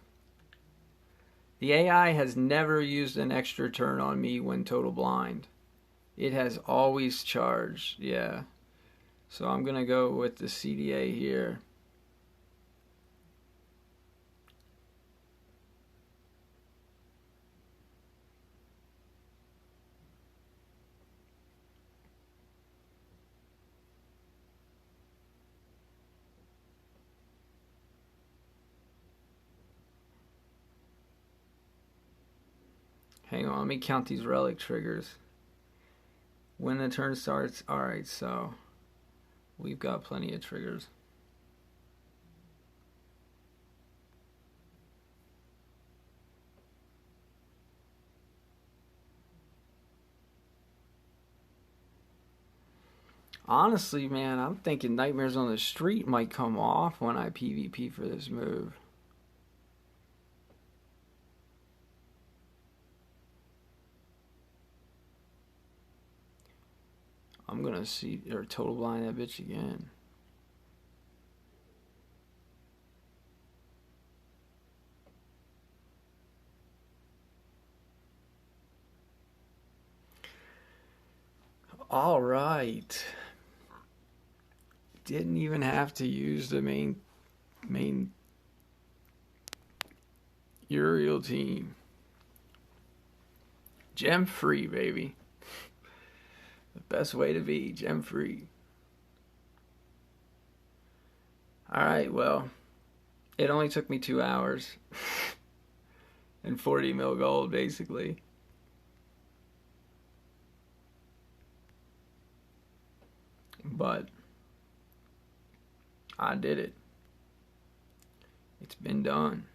The AI has never used an extra turn on me when total blind. It has always charged, yeah. So I'm going to go with the CDA here. Hang on, let me count these relic triggers. When the turn starts, alright, so we've got plenty of triggers. Honestly, man, I'm thinking Nightmares on the Street might come off when I PvP for this move. I'm gonna see or total blind that bitch again. All right. Didn't even have to use the main Uriel team. Gem free, baby. The best way to be, gem free. Alright, well, it only took me 2 hours and 40 mil gold, basically. But I did it. It's been done.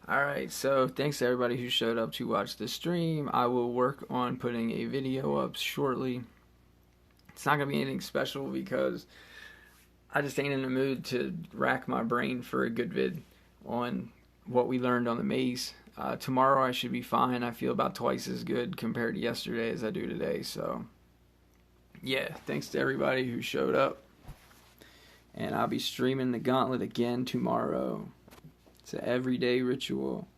Alright, so thanks to everybody who showed up to watch the stream. I will work on putting a video up shortly. It's not going to be anything special because I just ain't in the mood to rack my brain for a good vid on what we learned on the maze. Tomorrow I should be fine. I feel about twice as good compared to yesterday as I do today. So, yeah, thanks to everybody who showed up. And I'll be streaming the Gauntlet again tomorrow. It's an everyday ritual.